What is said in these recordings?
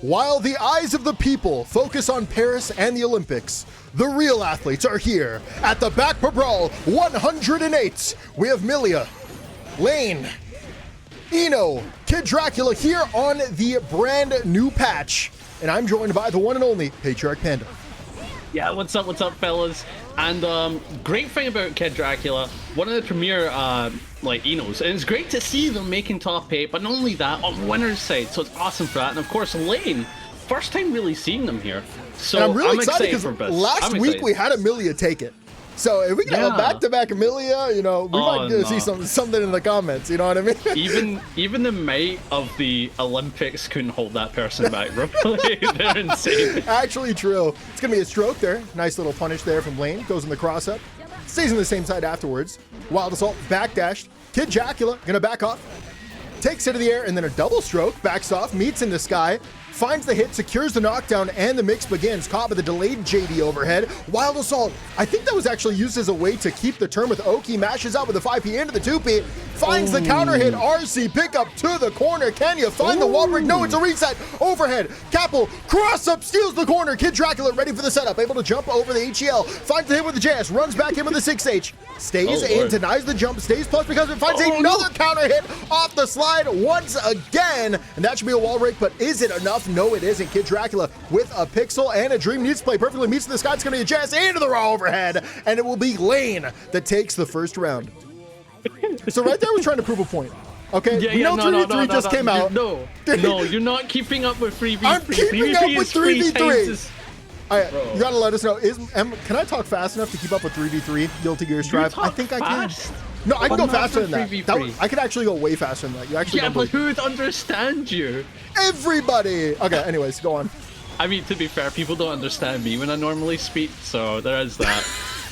While the eyes of the people focus on Paris and the Olympics, the real athletes are here at the baccpaBrawl 108. We have Millia, Layne, Eno, KidDracula here on the brand new patch. And I'm joined by the one and only Patriarch Panda. Yeah, what's up, fellas? And great thing about KidDracula, one of the premier Enos, and it's great to see them making top 8, but not only that, on winner's side, so it's awesome for that. And of course, Layne, first time really seeing them here. So and I'm really excited because for this. Last week we had a Millia take it. So if we can have a back-to-back Millia, you know, we might see something in the comments, you know what I mean? even the might of the Olympics couldn't hold that person back, bro. They're insane. Actually true. It's gonna be a stroke there. Nice little punish there from Layne. Goes in the cross-up. Stays on the same side afterwards. Wild Assault backdashed. KidDracula gonna back off. Takes it to the air and then a double stroke. Backs off, meets in the sky. Finds the hit, secures the knockdown, and the mix begins. Caught with a delayed JD overhead. Wild Assault. I think that was actually used as a way to keep the turn with Oki. Mashes out with the 5P into the 2P. Finds the counter hit. RC pick up to the corner. Can you find the wall break? No, it's a reset. Overhead. Capel cross up, steals the corner. KidDracula ready for the setup. Able to jump over the HEL. Finds the hit with the JS. Runs back in with the 6H. Stays in, denies the jump. Stays plus because it finds another counter hit off the slide once again. And that should be a wall break, but is it enough? No, it isn't. KidDracula with a pixel and a dream needs to play perfectly. Meets in the sky. It's going to be a JS into the raw overhead. And it will be Layne that takes the first round. So right there, we're trying to prove a point. Okay, we know 3v3 just came out. No, you're not keeping up with 3v3. I'm keeping up with 3v3. All right, Bro. you gotta let us know. Can I talk fast enough to keep up with 3v3 Guilty Gear Strive? I think fast? I can. No, I can go faster than that. I could actually go way faster than that. You actually but who would understand you? Everybody. Okay, anyways, go on. I mean, to be fair, people don't understand me when I normally speak, so there is that.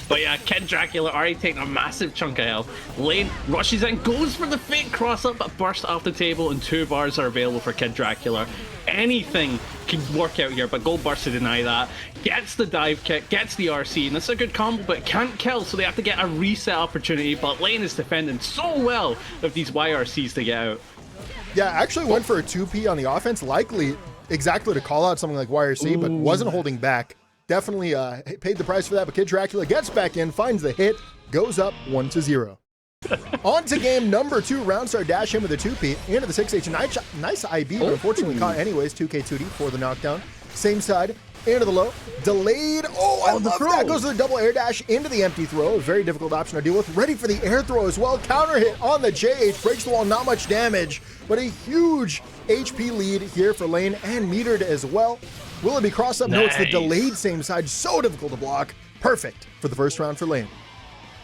But yeah, KidDracula already taking a massive chunk of health. Layne rushes in, goes for the fake cross-up, but burst off the table, and 2 bars are available for KidDracula. Anything can work out here, but Gold burst to deny that. Gets the dive kick, gets the RC, and that's a good combo, but it can't kill, so they have to get a reset opportunity. But Layne is defending so well with these YRCs to get out. Yeah, actually went for a 2P on the offense, likely exactly to call out something like YRC, but wasn't holding back. Definitely paid the price for that, but KidDracula gets back in, finds the hit, goes up 1-0. On to game number 2. Roundstar dash in with a 2P into the 6H. Nice IB, but unfortunately caught anyways. 2K2D for the knockdown. Same side, into the low. Delayed. Oh, I love that. Goes to the double air dash into the empty throw. A very difficult option to deal with. Ready for the air throw as well. Counter hit on the JH. Breaks the wall, not much damage, but a huge HP lead here for Layne and metered as well. Will it be cross up? No, it's the delayed same side. So difficult to block. Perfect for the first round for Layne.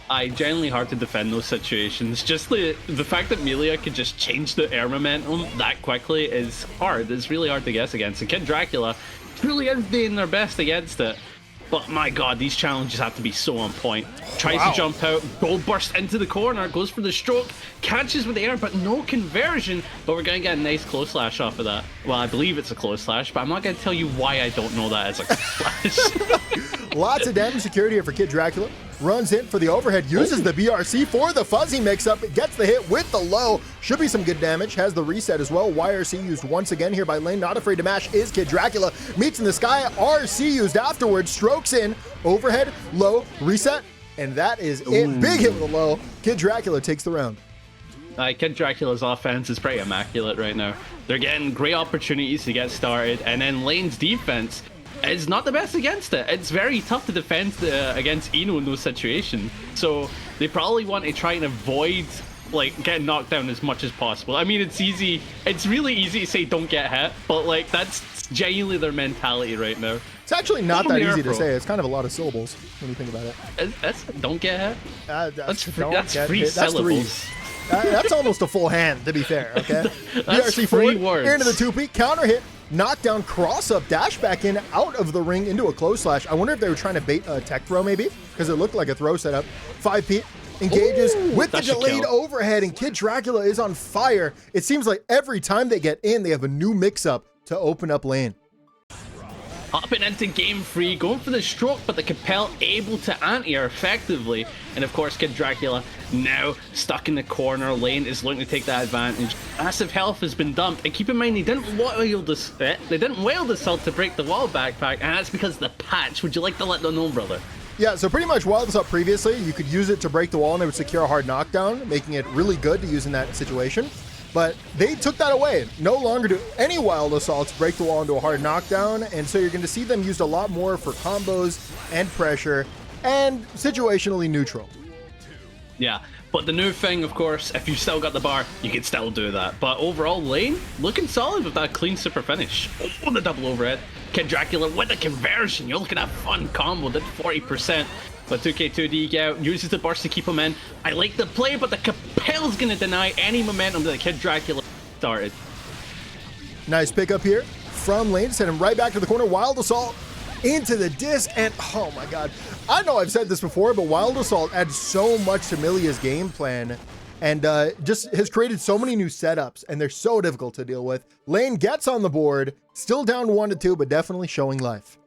Generally hard to defend those situations. Just the fact that Millia could just change the air momentum that quickly is hard. It's really hard to guess against. And KidDracula truly is doing their best against it. But my god, these challenges have to be so on point. Tries to jump out, Gold burst into the corner, goes for the stroke, catches with the air, but no conversion. But we're going to get a nice close slash off of that. Well, I believe it's a close slash, but I'm not going to tell you why I don't know that as a close slash. Lots of damage security here for KidDracula. Runs in for the overhead, uses the BRC for the fuzzy mix-up, gets the hit with the low. Should be some good damage, has the reset as well. YRC used once again here by Layne. Not afraid to mash is KidDracula. Meets in the sky, RC used afterwards. Strokes in, overhead, low, reset, and that is it. Big hit with a low. KidDracula takes the round. KidDracula's offense is pretty immaculate right now. They're getting great opportunities to get started, and then Layne's defense is not the best against it. It's very tough to defend against Eno in those situations. So they probably want to try and avoid like getting knocked down as much as possible. I mean, it's easy. It's really easy to say don't get hit, but like that's genuinely their mentality right now. It's actually not that easy to say. It's kind of a lot of syllables when you think about it. That's don't get hit. That's 3 syllables. That's almost a full hand, to be fair. Okay. That's BRC 3 forward, words. into the 2P, counter hit. Knockdown, cross up, dash back in, out of the ring into a close slash. I wonder if they were trying to bait a tech throw maybe, because it looked like a throw setup. 5P engages with the delayed overhead, and KidDracula is on fire. It seems like every time they get in, they have a new mix-up to open up Layne. Hopping into game 3, going for the stroke, but the Capel able to anti-air effectively. And of course, KidDracula Now stuck in the corner, layne is looking to take that advantage. Massive health has been dumped, and keep in mind they didn't wield the salt to break the wall backpack, and that's because of the patch. Would you like to let them know, brother? Yeah, so pretty much Wild Assault previously, you could use it to break the wall and it would secure a hard knockdown, making it really good to use in that situation. But they took that away. No longer do any Wild Assaults break the wall into a hard knockdown, and so you're going to see them used a lot more for combos and pressure and situationally neutral. Yeah, but the new thing, of course, if you've still got the bar, you can still do that. But overall, layne looking solid with that clean super finish. Oh, the double overhead. KidDracula with the conversion. You're looking at a fun combo, did 40%. But 2K2D out, uses the burst to keep him in. I like the play, but the Capel's going to deny any momentum that KidDracula started. Nice pickup here from layne, send him right back to the corner. Wild Assault into the disc, and oh my god. I know I've said this before, but Wild Assault adds so much to Millia's game plan and just has created so many new setups, and they're so difficult to deal with. Layne gets on the board, still down 1-2, but definitely showing life.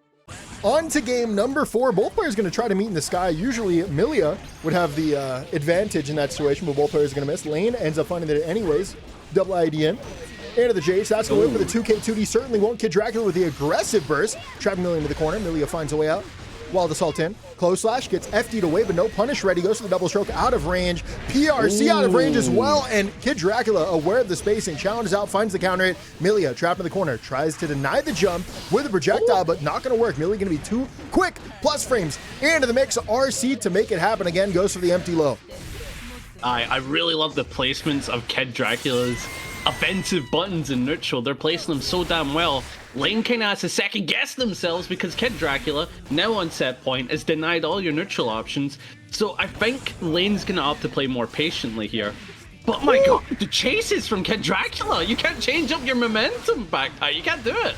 On to game number 4. Both players going to try to meet in the sky. Usually Millia would have the advantage in that situation, but both players are going to miss. Layne ends up finding it anyways. Double ID in. Into the Jace. That's going to win for the 2K2D. Certainly won't. KidDracula with the aggressive burst. Trapping Millia into the corner. Millia finds a way out. Wild Assault in. Close slash. Gets FD'd away, but no punish ready. Goes for the double stroke. Out of range. PRC out of range as well. And KidDracula, aware of the spacing, challenges out, finds the counter hit. Millia trapped in the corner. Tries to deny the jump with a projectile, but not going to work. Millia going to be too quick. Plus frames into the mix. RC to make it happen again. Goes for the empty low. I really love the placements of KidDracula's offensive buttons in neutral. They're placing them so damn well. Layne kind of has to second guess themselves because KidDracula, now on set point, is denied all your neutral options. So I think layne's going to opt to play more patiently here. But my god, the chases from KidDracula! You can't change up your momentum backpack. You can't do it.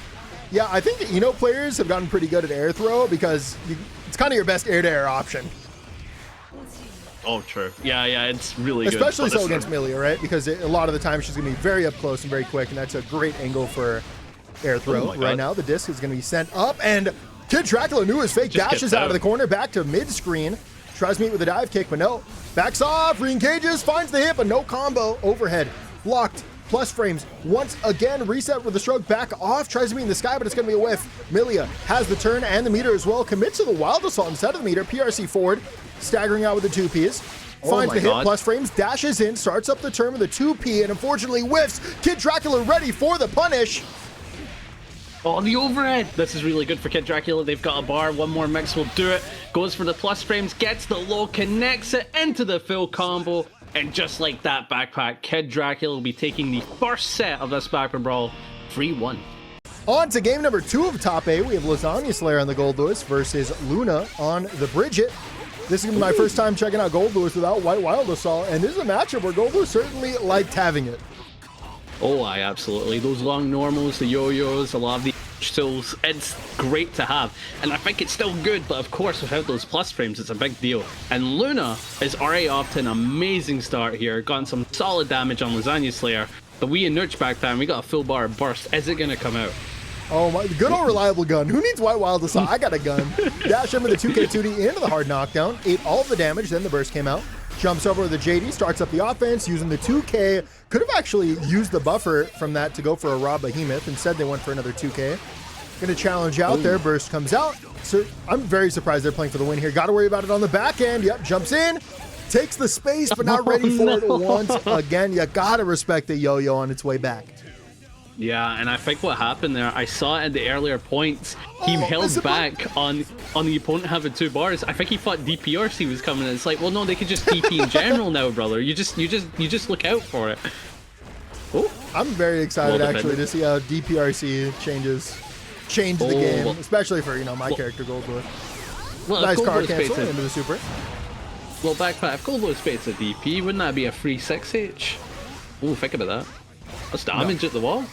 Yeah, I think players have gotten pretty good at air throw because it's kind of your best air-to-air option. Oh, true. Yeah, it's really good. Especially so against Millia, right? Because a lot of the time she's going to be very up close and very quick, and that's a great angle for air throw. Right now, the disc is going to be sent up, and KidDracula knew his fake, dashes out of the corner, back to mid-screen, tries to meet with a dive kick, but no. Backs off, re-engages, finds the hit, but no combo. Overhead, blocked, plus frames. Once again, reset with the stroke, back off, tries to meet in the sky, but it's going to be a whiff. Millia has the turn and the meter as well, commits to the Wild Assault instead of the meter, PRC forward, staggering out with the 2Ps. Finds the hit, plus frames, dashes in, starts up the turn with a 2P, and unfortunately whiffs. KidDracula ready for the punish. Oh, the overhead. This is really good for KidDracula. They've got a bar. One more mix will do it. Goes for the plus frames, gets the low, connects it into the full combo. And just like that backpack, KidDracula will be taking the first set of this baccpaBrawl 3-1. On to game number 2 of Top A. We have Lasagna Slayer on the Goldlewis versus Lunaa on the Bridget. This is going to be my first time checking out Goldlewis without White Wild Assault, and this is a matchup where Goldlewis certainly liked having it. Oh, absolutely. Those long normals, the yo-yos, a lot of the tools, it's great to have. And I think it's still good, but of course, without those plus frames, it's a big deal. And Lunaa is already off to an amazing start here. Gotten some solid damage on Lasagna Slayer. The Wii and Nurch back time, we got a full bar of burst. Is it going to come out? Oh my, good old reliable gun. Who needs White Wild Assault? I got a gun. Dash him with the 2K2D into the hard knockdown. Ate all of the damage, then the burst came out. Jumps over with the JD, starts up the offense using the 2K. Could have actually used the buffer from that to go for a raw behemoth. Instead, they went for another 2K. Gonna challenge out there. Burst comes out. So I'm very surprised they're playing for the win here. Got to worry about it on the back end. Yep, jumps in. Takes the space, but not ready for it once again. You got to respect the yo-yo on its way back. Yeah, and I think what happened there, I saw it at the earlier points. He held back on the opponent having 2 bars. I think he thought DPRC was coming. And it's like, well, no, they could just DP in general now, brother. You just look out for it. Oh, I'm very excited actually to see how DPRC change the game, especially for my character Goldlewis. Well, nice card cancel into the super. Well, backpack, if Goldlewis baits a DP, wouldn't that be a free 6H? Oh, think about that. That's damage at the wall.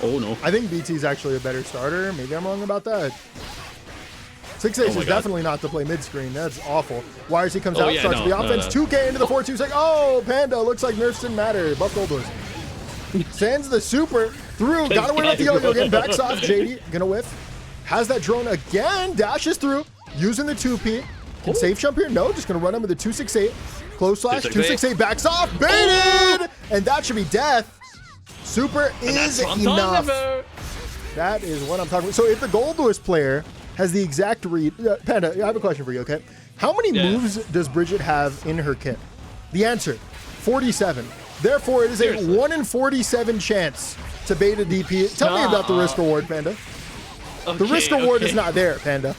Oh no. I think BT is actually a better starter. Maybe I'm wrong about that. 6H is definitely not to play mid-screen. That's awful. YRC comes out, starts the offense. 2K into the 4-2. Like, oh, Panda, looks like nerfs didn't matter. Buff Goldlewis. Sends the super through. Gotta win with the yo-yo again. Backs off. JD, gonna whiff. Has that drone again. Dashes through. Using the 2P. Can safe jump here? No, just gonna run him with a 268. Close slash, 268 backs off, baited! And that should be death. Super is enough. That is what I'm talking about. So if the Goldlewis player has the exact read, Panda, I have a question for you, okay? How many moves does Bridget have in her kit? The answer, 47. Therefore, it is a 1 in 47 chance to bait a DP. Tell me about the risk reward, Panda. The risk reward is not there, Panda.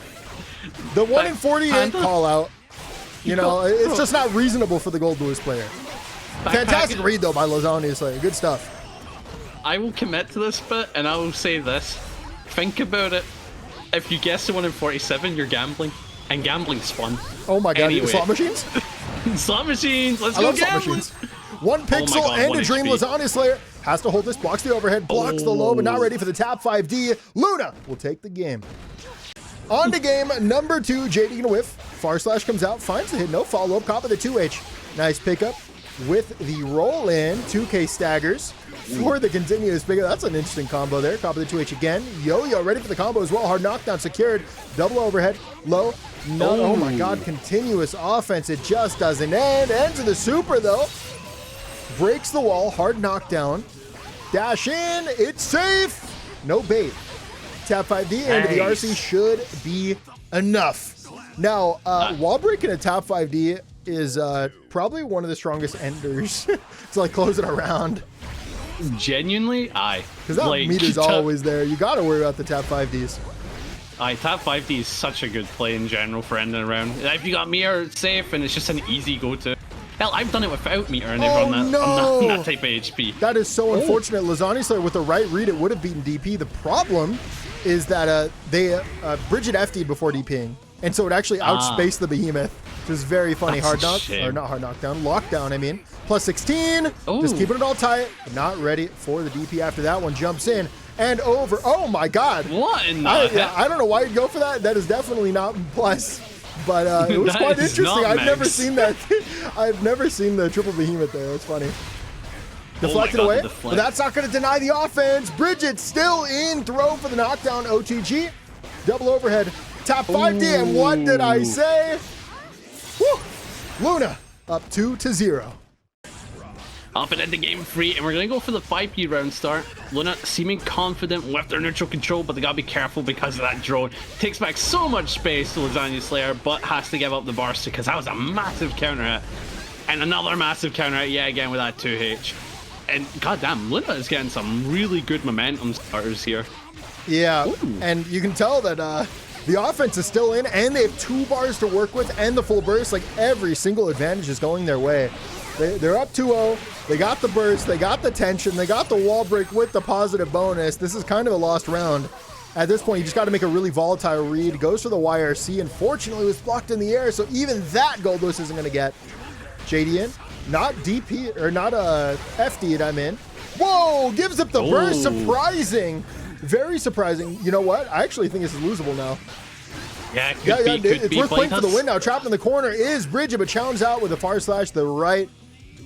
The 1 in 48 call out, you know, it's just not reasonable for the Goldlewis player. Fantastic read though by Lasagna Slayer. Good stuff. I will commit to this bit, and I will say this. Think about it. If you guess the 1 in 47, you're gambling. And gambling's fun. Oh my god, anyway. slot machines? Slot machines, let's I go love gambling. Slot machines. 1 pixel and a dream. Lasagna Slayer has to hold this, blocks the overhead, blocks the low, but not ready for the tap 5D. Lunaa will take the game. On to game number 2, JD gonna whiff. Far slash comes out, finds the hit, no follow-up, cop of the 2H. Nice pickup with the roll in, 2K staggers for the continuous pickup. That's an interesting combo there. Cop of the 2H again. Yo-yo ready for the combo as well. Hard knockdown secured. Double overhead, low. No, oh my god, continuous offense. It just doesn't end. Ends of the super though. Breaks the wall, hard knockdown. Dash in, it's safe. No bait. Tap 5D into the RC should be enough. Now, wall break in a tap 5D is probably one of the strongest enders to like close it around. Genuinely, aye. Because that meter's always there. You got to worry about the tap 5Ds. Aye, tap 5D is such a good play in general for ending around. If you got meter, it's safe, and it's just an easy go-to. Hell, I've done it without meter, and they've run that type of HP. That is so unfortunate. Lasagna Slayer with the right read, it would have beaten DP. The problem is that Bridget FD'd before DPing, and so it actually outspaced the behemoth, which is very funny. Hard knock, or not hard knockdown, lockdown, I mean. Plus 16, just keeping it all tight, not ready for the DP after that one. Jumps in and over. Oh my god. What in the I don't know why you'd go for that. That is definitely not plus. But it was quite interesting. I've never seen that. I've never seen the triple behemoth there. That's funny. Deflected away, but that's not going to deny the offense. Bridget still in, throw for the knockdown. OTG, double overhead, tap 5D, and what did I say? Woo! Lunaa up 2-0. Up and into game 3, and we're going to go for the 5P round start. Lunaa seeming confident with their neutral control, but they got to be careful because of that drone. Takes back so much space to Lasagna Slayer, but has to give up the burst because that was a massive counter hit. And another massive counter hit yet again with that 2H. And goddamn, Lunaa is getting some really good momentum starters here. Yeah, and you can tell that the offense is still in, and they have 2 bars to work with, and the full burst. Like every single advantage is going their way. They're up 2-0. They got the burst, they got the tension, they got the wall break with the positive bonus. This is kind of a lost round. At this point, you just got to make a really volatile read. Goes for the YRC. Unfortunately, it was blocked in the air, so even that Goldlewis isn't going to get. JD in. Not DP, or not FD'd, I'm in. Whoa, gives up the burst. Surprising. Very surprising. You know what? I actually think this is losable now. Yeah, it's worth playing for the win now. Trapped in the corner is Bridget, but challenged out with a far slash, the right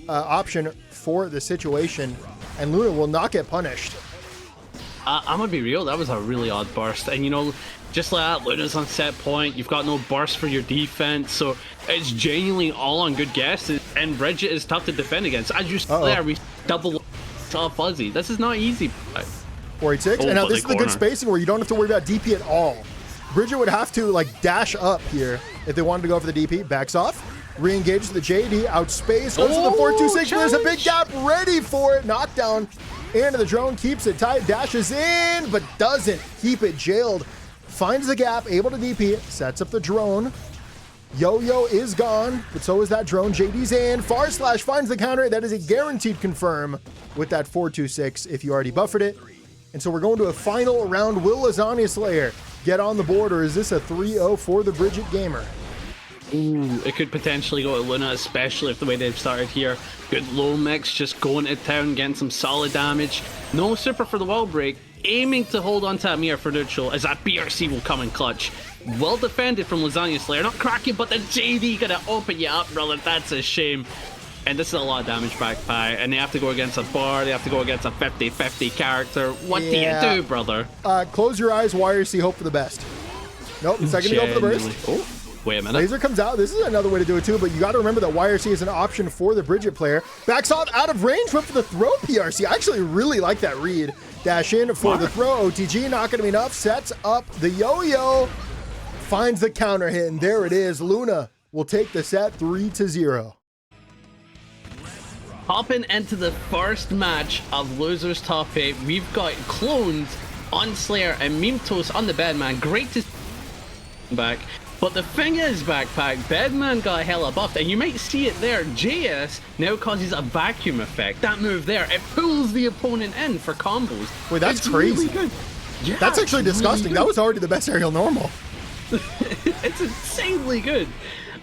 option for the situation. And Lunaa will not get punished. I'm going to be real. That was a really odd burst. And, you know, just like that, Lunaa's on set point. You've got no burst for your defense. So it's genuinely all on good guesses. And Bridget is tough to defend against. As you said there, we double saw fuzzy. This is not easy. 486. And now this is the good spacing where you don't have to worry about DP at all. Bridget would have to like dash up here if they wanted to go for the DP. Backs off. Re-engages the JD. Outspace. Goes to the 426. There's a big gap. Ready for it. Knockdown into the drone. Keeps it tight. Dashes in, but doesn't keep it jailed. Finds the gap. Able to DP. Sets up the drone. Yo-Yo is gone, but so is that drone. JD's in. Far slash finds the counter. That is a guaranteed confirm with that 426 if you already buffered it. And so we're going to a final round. Will Lasagna Slayer get on the board, or is this a 3-0 for the Bridget gamer? Ooh, it could potentially go to Lunaa, especially if the way they've started here. Good low mix, just going to town, getting some solid damage. No super for the wall break. Aiming to hold on to Amir for neutral as that BRC will come in clutch. Well defended from Lasagna Slayer. Not cracking, but the JD gonna open you up, brother. That's a shame. And this is a lot of damage backpack, and they have to go against a bar, they have to go against a 50-50 character. What do you do, brother? Close your eyes, YRC, hope for the best. Nope, second to go for the burst. Wait a minute. Laser comes out. This is another way to do it too, but you got to remember that YRC is an option for the Bridget player. Backs off out of range, went for the throw PRC. I actually really like that read. Dash in for the throw. OTG, not going to be enough. Sets up the yo-yo. Finds the counter hit, and there it is. Lunaa will take the set 3-0. Hopping into the first match of Losers Top 8, we've got Clones on Slayer and memetoast on the Bedman. Great to see back. But the thing is, baccpack, Bedman got hella buffed, and you might see it there. JS now causes a vacuum effect. That move there, it pulls the opponent in for combos. Wait, that's crazy. Really good. Yeah, that's actually disgusting. Really that was already the best aerial normal. It's insanely good.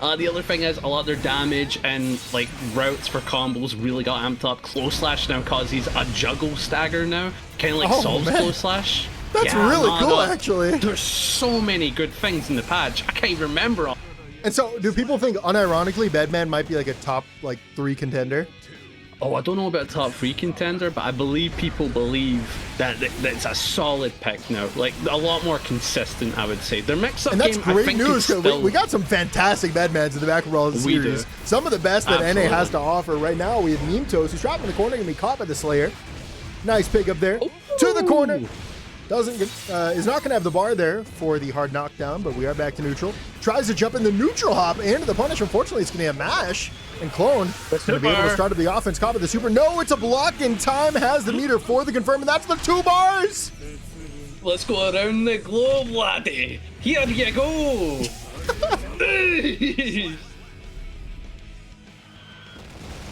The other thing is a lot of their damage and like routes for combos really got amped up. Close slash now causes a juggle stagger now, kind of like solves close slash. That's really cool, actually. There's so many good things in the patch. I can't even remember all. And so, do people think, unironically, Bedman might be like a top 3 contender? Oh, I don't know about top 3 contender, but I believe people believe that it's a solid pick now. Like, a lot more consistent, I would say. Their mix-up game, and that's great news, because still... we got some fantastic Bedmans in the baccpaBrawl series. Some of the best that NA has to offer. Right now, we have memetoast, who's trapped in the corner, going to be caught by the Slayer. Nice pick up there. Ooh. To the corner. Doesn't get, is not going to have the bar there for the hard knockdown, but we are back to neutral. Tries to jump in the neutral hop into the punish. Unfortunately, it's going to have mash. And Clone is going to be able to start up the offense. Caught with the super. No, it's a block in time. Has the meter for the confirm, and that's the 2 bars. Let's go around the globe, laddie. Here you go.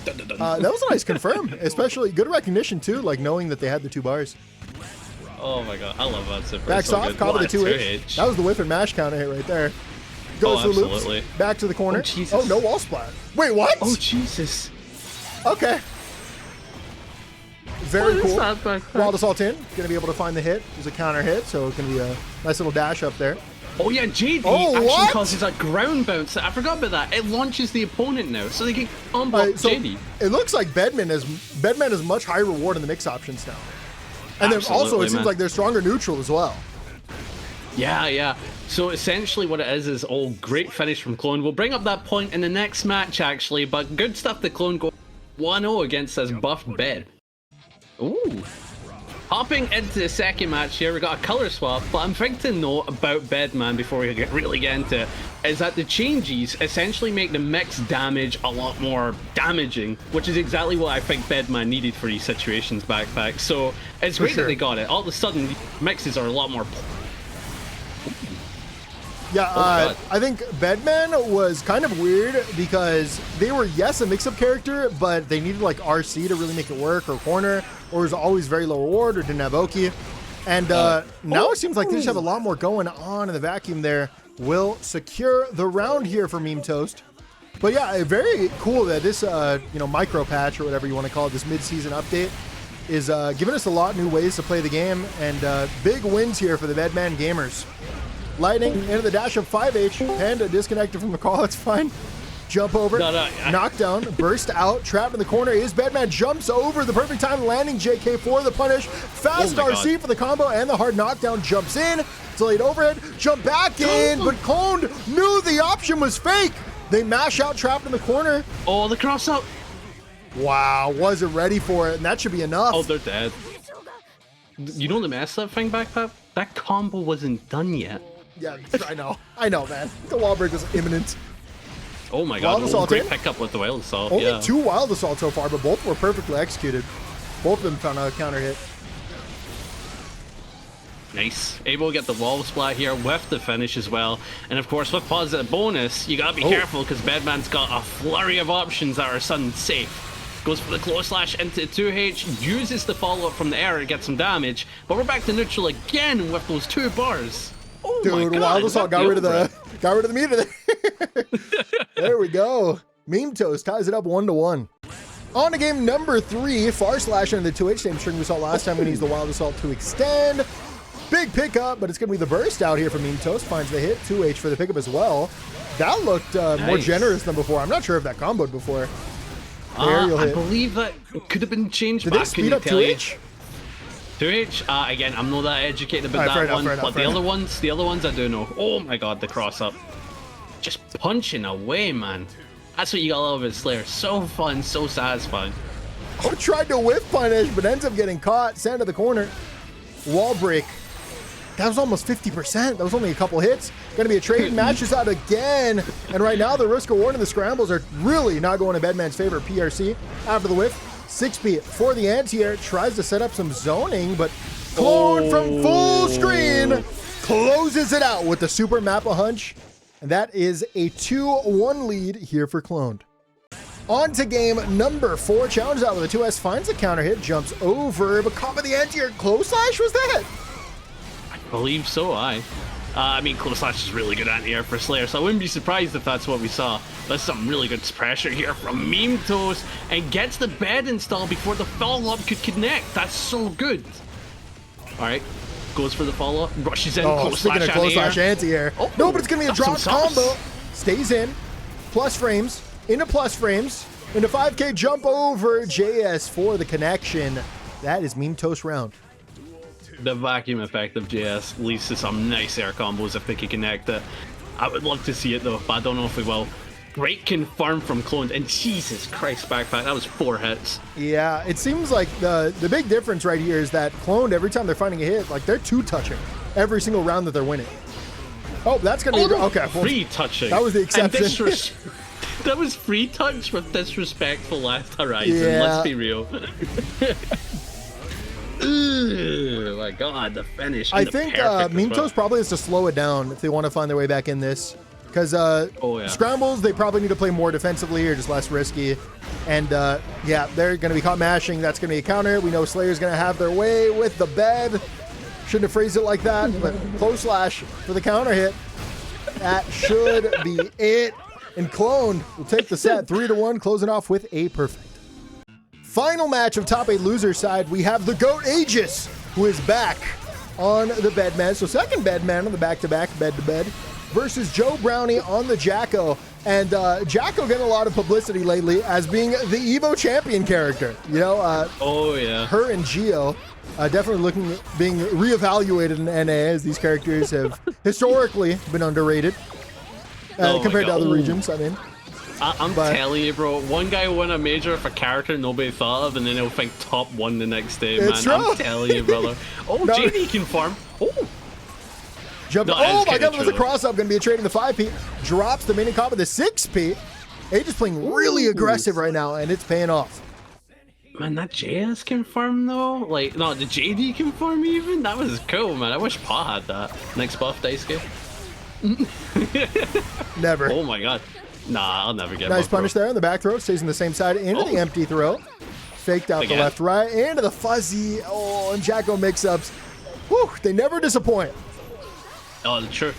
That was a nice confirm, especially good recognition too, like knowing that they had the 2 bars. Oh my god, I love that super. Backs off, caught with the 2H. That was the whip and mash counter hit right there. Goes to the loops, back to the corner. Oh, no wall splat. Wait, what? Oh, Jesus. Okay. Very cool. That, Wild Assault in, going to be able to find the hit. There's a counter hit, so it's going to be a nice little dash up there. Oh yeah, JD actually causes a ground bounce. I forgot about that. It launches the opponent now, so they can unblock JD. It looks like Bedman has much higher reward in the mix options now. And then also, it seems like they're stronger neutral as well. Yeah, yeah. So essentially what it is great finish from Clone. We'll bring up that point in the next match, actually, but good stuff that Clone go 1-0 against this buffed Bed. Ooh. Hopping into the second match here, we got a color swap, but I'm thinking to note about Bedman before we really get into it, is that the changes essentially make the mix damage a lot more damaging, which is exactly what I think Bedman needed for these situations, baccpack. So it's great that they got it. All of a sudden, mixes are a lot more... Yeah, I think Bedman was kind of weird because they were, yes, a mix-up character, but they needed like RC to really make it work, or corner, or was always very low reward, or didn't have Oki. And now it seems like they just have a lot more going on in the vacuum there. Will secure the round here for memetoast. But yeah, very cool that this micro patch, or whatever you want to call it, this mid-season update, is giving us a lot of new ways to play the game, and big wins here for the Bedman gamers. Lightning into the dash of 5H, Panda disconnected from the call, it's fine. Jump over, knockdown, burst out, trapped in the corner is Bedman, jumps over, the perfect time, landing JK for the punish, fast RC for the combo, and the hard knockdown, jumps in, delayed overhead, jump back in, but Clone knew the option was fake. They mash out, trapped in the corner. Oh, the cross up. Wow, wasn't ready for it, and that should be enough. Oh, they're dead. You know the mess up thing, baccpack? That combo wasn't done yet. Yeah, I know, man. The wall break was imminent. Oh my god, great pickup with the Wild Assault. Only 2 Wild Assaults so far, but both were perfectly executed. Both of them found a counter hit. Nice. Able to get the wall splat here with the finish as well. And of course, with positive bonus, you gotta be careful because Bedman's got a flurry of options that are sudden safe. Goes for the close slash into 2H, uses the follow-up from the air to get some damage, but we're back to neutral again with those 2 bars. Oh dude, my god, Wild Assault got rid of the meter there. There we go. Memetoast ties it up 1-1. On to game number 3, far slash into the 2H, same string we saw last time when he used the Wild Assault to extend. Big pickup, but it's gonna be the burst out here for memetoast. Finds the hit, 2H for the pickup as well. That looked more generous than before. I'm not sure if that comboed before. I believe that could have been changed. Did they speed up 2H? 2H, again, I'm not that educated about that one, but the other ones I do know. Oh my god, the cross up. just punching away, man. That's what you got love about Slayer. So fun, so satisfying. Oh, tried to whiff punish, but ends up getting caught. Sent to the corner. Wall break. That was almost 50%. That was only a couple hits. Going to be a trade. Matches out again. And right now, the risk reward and the scrambles are really not going to Bedman's favor. PRC after the whiff. 6P for the anti-air. Tries to set up some zoning, but Clone from full screen closes it out with the super Mappa hunch. And that is a 2-1 lead here for Cloned. On to game number 4. Challenges out with a 2S. Finds a counter hit. Jumps over. But caught by the anti-air. Close slash was that? Believe so, I mean, close slash is really good anti-air for Slayer, so I wouldn't be surprised if that's what we saw. That's some really good pressure here from memetoast, and gets the bed installed before the follow-up could connect. That's so good. All right, goes for the follow-up, rushes in, close slash anti-air. Oh, no, but it's gonna be a drop combo. Stays in, plus frames, into plus frames, into 5K jump over JS for the connection. That is memetoast round. The vacuum effect of JS leads to some nice air combos if they can connect it. I would love to see it though, but I don't know if we will. Great confirm from Cloned, and Jesus Christ, backpack, that was 4 hits. Yeah, it seems like the big difference right here is that Cloned, every time they're finding a hit, like they're 2-touching every single round that they're winning. Oh, that's gonna be okay. Free touching. That was the exception. That was free touch with disrespectful last horizon. Yeah. Let's be real. Ooh, my God, the finish. I think memetoast probably has to slow it down if they want to find their way back in this. Because scrambles, they probably need to play more defensively or just less risky. And yeah, they're going to be caught mashing. That's going to be a counter. We know Slayer's going to have their way with the bed. Shouldn't have phrased it like that, but close slash for the counter hit. That should be it. And Cloned will take the set 3-1, closing off with a perfect. Final match of top 8 loser side, we have the GOAT Aegis, who is back on the Bedman. So second Bedman on the back-to-back, bed-to-bed, versus Joe Brownie on the Jacko. And Jacko getting a lot of publicity lately as being the Evo champion character. You know, her and Geo definitely being reevaluated in NA as these characters have historically been underrated compared to other regions, I mean. I'm telling you, bro, one guy won a major for a character nobody thought of, and then he'll think top 1 the next day, man. True. I'm telling you, brother. Oh, no. JD can farm. Oh. Oh my God, there's a cross-up, going to be a trade in the 5P. Drops the mini comp with the 6P. Aegis playing really aggressive right now, and it's paying off. Man, that JS can farm, though? Like, no, the JD can farm even? That was cool, man. I wish Pa had that. Next buff, Daisuke. Never. Oh my God. Nah, I'll never get nice punish there on the back throw. Stays on the same side into the empty throw. Faked out the left, right, into the fuzzy. Oh, and Jacko mix-ups. Whew, they never disappoint. Oh, true.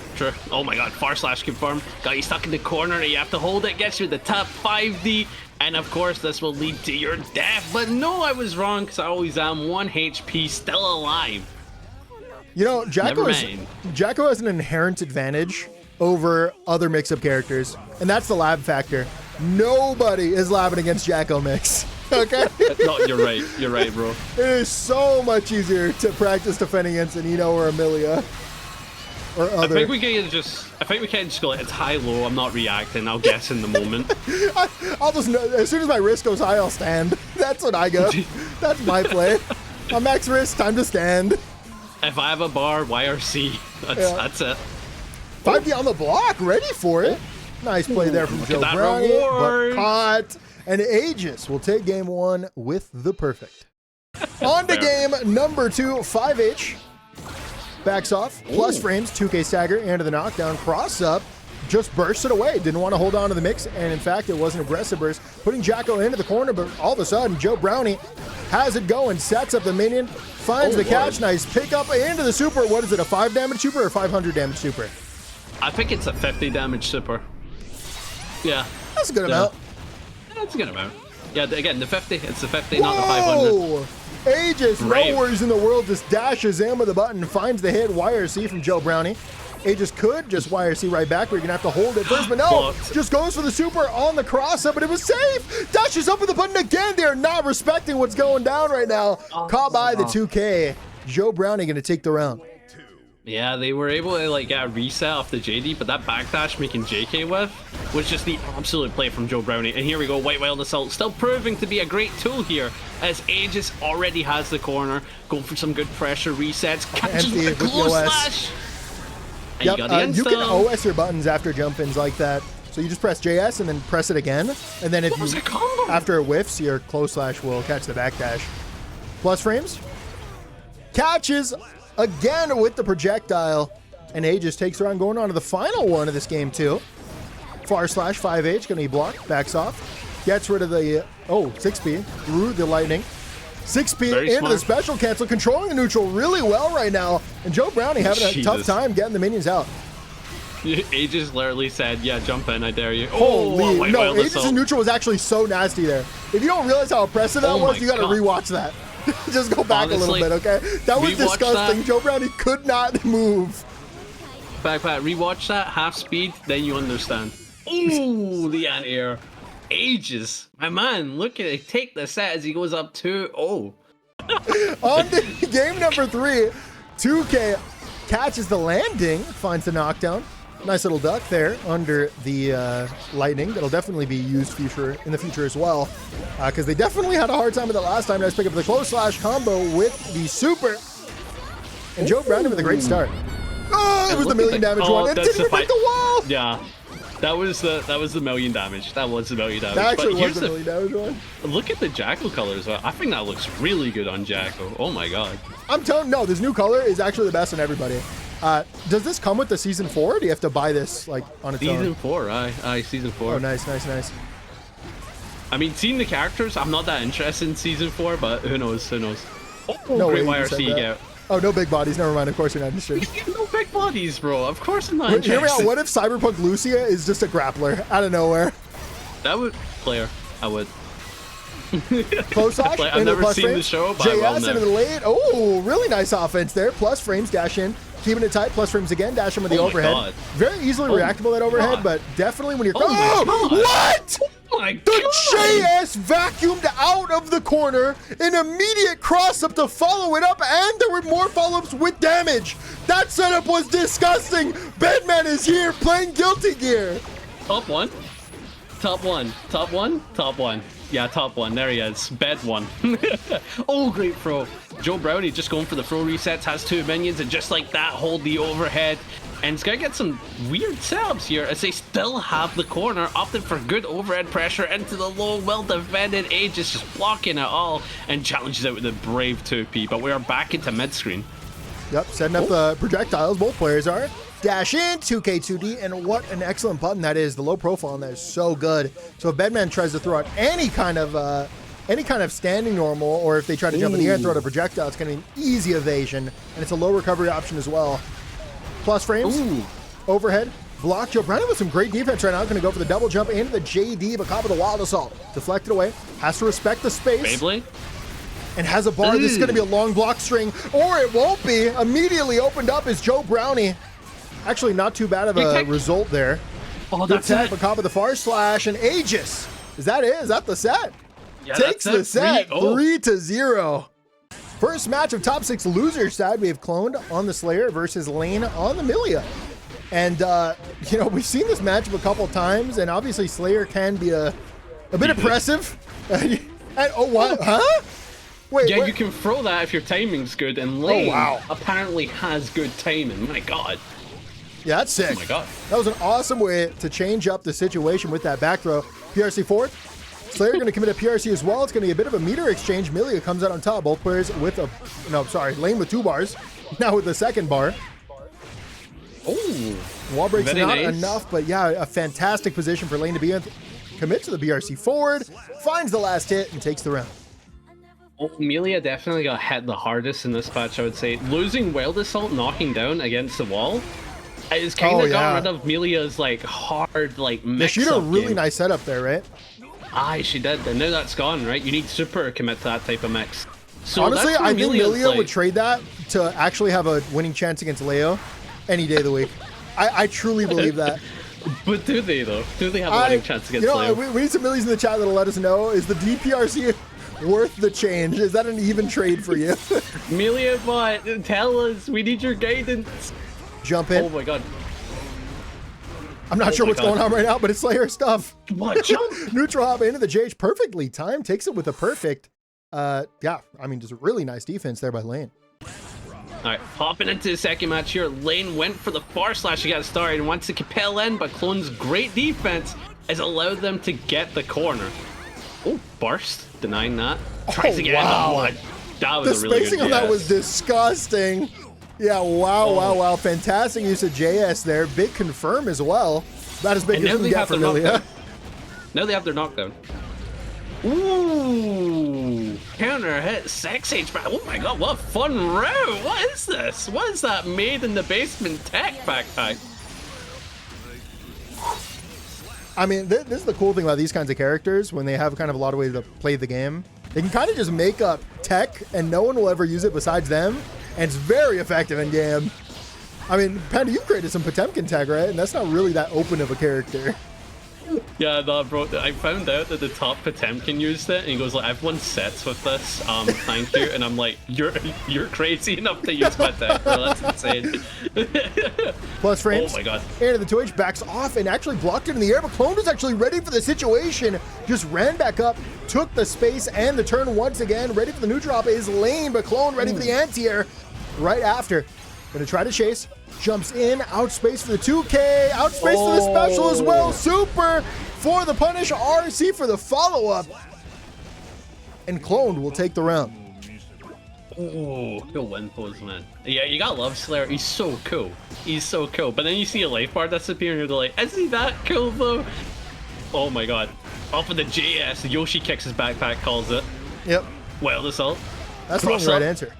Oh my God, far slash confirmed. Got you stuck in the corner. You have to hold it. Gets you the top 5D. And of course, this will lead to your death. But no, I was wrong because I always am 1 HP, still alive. You know, Jacko has an inherent advantage over other mix-up characters, and that's the lab factor. Nobody is labbing against Jacko mix. Okay? No, you're right, bro. It is so much easier to practice defending against an Eno or a Millia. Or other. I think we can just go, it's high-low, I'm not reacting, I'll guess in the moment. I'll just, as soon as my risk goes high, I'll stand. That's what I go. That's my play. On max risk, time to stand. If I have a bar, YRC. That's it. 5D on the block, ready for it. Nice play there from Joe Brownie, but caught. And Aegis will take game 1 with the perfect. On to game number 2, 5H. Backs off, plus frames, 2K stagger, into the knockdown, cross up, just bursts it away. Didn't want to hold on to the mix, and in fact, it was an aggressive burst, putting Jacko into the corner, but all of a sudden, Joe Brownie has it going, sets up the minion, finds the catch, nice pick up into the super. What is it, a 5 damage super or 500 damage super? I think it's a 50 damage super. Yeah. That's a good amount. That's a good amount. Yeah, again, the 50, it's the 50, not the 500. Aegis, no worries in the world, just dashes in with the button, finds the hit, YRC from Joe Brownie. Aegis could just YRC right back, but you're gonna have to hold it first, but no, just goes for the super on the cross-up, but it was safe. Dashes up with the button again. They're not respecting what's going down right now. Caught by the 2K. Joe Brownie gonna take the round. Yeah, they were able to like get a reset off the JD, but that backdash making JK with was just the absolute play from Joe Brownie. And here we go, White Wild Assault still proving to be a great tool here as Aegis already has the corner, going for some good pressure resets, catches with the close slash. And yep, you got the you can OS your buttons after jump-ins like that. So you just press JS and then press it again, and then if you after it whiffs, your close slash will catch the backdash. Plus frames catches again with the projectile, and Aegis takes around going on to the final one of this game too. Far slash 5H gonna be blocked, backs off, gets rid of the 6P through the lightning. 6P into the special cancel, controlling the neutral really well right now, and Joe Brownie having a tough time getting the minions out. Aegis literally said, yeah, jump in, I dare you. Holy, no, Aegis' neutral was actually so nasty there. If you don't realize how impressive that was, you gotta rewatch that. Just go back a little bit, okay? That was disgusting. Joe Brownie could not move. baccpack, rewatch that, half speed, then you understand. Ooh, the anti-air. Aegis, my man, look at it, take the set as he goes up 2-0. On the game number 3, 2K catches the landing, finds the knockdown. Nice little duck there under the lightning. That'll definitely be used in the future as well, because they definitely had a hard time with it last time. Nice pick up the close slash combo with the super, and Joe Brownie with a great start. Oh, it was the million damage one. It didn't even break the wall. Yeah, that was the million damage. That was the million damage. That actually was the million damage one. Look at the Jacko colors. I think that looks really good on Jacko. Oh my god. I'm telling you, no, this new color is actually the best on everybody. Does this come with the season 4? Or do you have to buy this like on its own? Season 4, aye, season 4. Oh, nice, nice, nice. I mean, seeing the characters, I'm not that interested in season 4, but who knows? Who knows? Oh, no great way YRC you get. Oh, no big bodies. Never mind. Of course you're not interested. No big bodies, bro. Of course I'm not interested. Hear me out. What if Cyberpunk Lucia is just a grappler out of nowhere? That would player. I would. Close slash. I've never seen the show, but JS into the late. Oh, really nice offense there. Plus frames, dash in. Keeping it tight, plus frames again, dash in with the overhead. God. Very easily reactable, that overhead, but definitely when you're... What? Oh my God. The JS vacuumed out of the corner, an immediate cross-up to follow it up, and there were more follow-ups with damage. That setup was disgusting. Bedman is here playing Guilty Gear. Top one. Top one. Top one. Top one. Yeah, top one. There he is. Bed one. Oh, great throw. Joe Brownie just going for the throw resets, has 2 minions, and just like that, hold the overhead. And it's going to get some weird setups here as they still have the corner, opted for good overhead pressure into the low, well-defended Aegis, just blocking it all, and challenges out with a brave 2P. But we are back into mid-screen. Yep, setting up the projectiles. Both players are. Dash in, 2K2D, and what an excellent button that is. The low profile on that is so good. So if Bedman tries to throw out any kind of standing normal, or if they try to jump in the air and throw out a projectile, it's going to be an easy evasion, and it's a low recovery option as well. Plus frames, overhead, block. Joe Brownie with some great defense right now. Going to go for the double jump into the JD, but caught with the wild assault. Deflected away, has to respect the space. Beyblade? And has a bar. This is going to be a long block string, or it won't be. Immediately opened up is Joe Brownie. Actually, not too bad of a result there. Oh, that's it. But with the far slash and Aegis. Is that it? Is that the set? Yeah, takes the set 3-0. 3-0. First match of top 6 losers side. We have Cloned on the Slayer versus Layne on the Millia. And, you know, we've seen this matchup a couple times, and obviously Slayer can be a bit oppressive. And, oh, what? Huh? Wait, yeah, you can throw that if your timing's good, and Layne apparently has good timing. My God. Yeah, that's sick. Oh my God. That was an awesome way to change up the situation with that back throw. PRC forward. Slayer going to commit a PRC as well. It's going to be a bit of a meter exchange. Millia comes out on top. Both players with Layne with 2 bars. Now with the second bar. Oh. Wall breaks not nice. enough, but yeah, a fantastic position for Layne to be in. Commit to the BRC forward. Finds the last hit and takes the round. Oh, Millia definitely got hit the hardest in this match, I would say. Losing Wild Assault, knocking down against the wall. It's kind of got rid of Milia's like hard like mix. She did a really nice setup there, right? Aye, she did, and now that's gone, right? You need super to commit to that type of mix. So honestly, I think Millia would trade that to actually have a winning chance against Leo any day of the week. I truly believe that. But do they though? Do they have a winning chance against Leo? We need some Millies in the chat that'll let us know. Is the DPRC worth the change? Is that an even trade for you? Millia bot, tell us. We need your guidance. Jump in. Oh my god. I'm not sure what's going on right now, but it's Slayer stuff. What? Jump. Neutral hop into the JH perfectly timed. Takes it with a perfect. Yeah, I mean, just a really nice defense there by layne. All right, hopping into the second match here. Layne went for the far slash to get started and wants to compel in, but Clone's great defense has allowed them to get the corner. Oh, burst, denying that. Tries to get wow. in the blood. That was The a really spacing good on that GS. was disgusting. Yeah, wow, wow. Fantastic use of JS there. Big confirm as well. About as big And as now we they can get have for their Millia. knockdown. Now they have their knockdown. Ooh, counter hit 6 HP. Oh my god, what a fun route. What is this? What is that made in the basement tech backpack? I mean, this is the cool thing about these kinds of characters. When they have kind of a lot of ways to play the game, they can kind of just make up tech and no one will ever use it besides them. And it's very effective in game. I mean, Panda, you've created some Potemkin tech, right? And that's not really that open of a character. Yeah, no, bro, I found out that the top Potemkin used it, and he goes like, I've won sets with this, thank you, and I'm like, you're crazy enough to use my tech, bro, that's insane. Plus frames. Oh my god. And the 2H backs off and actually blocked it in the air, but Clone was actually ready for the situation. Just ran back up, took the space and the turn once again. Ready for the new drop is layne, but Clone ready for the anti-air right after. Gonna try to chase. Jumps in, outspace for the 2K, outspace for the special as well. Super for the punish, RC for the follow-up. And Clone will take the round. Oh, cool win pose, man. Yeah, you gotta love Slayer. He's so cool. He's so cool. But then you see a life bar disappear and you're like, is he that cool though? Oh my god. Off of the JS, Yoshi kicks his backpack, calls it. Yep. Wild assault. That's the right answer.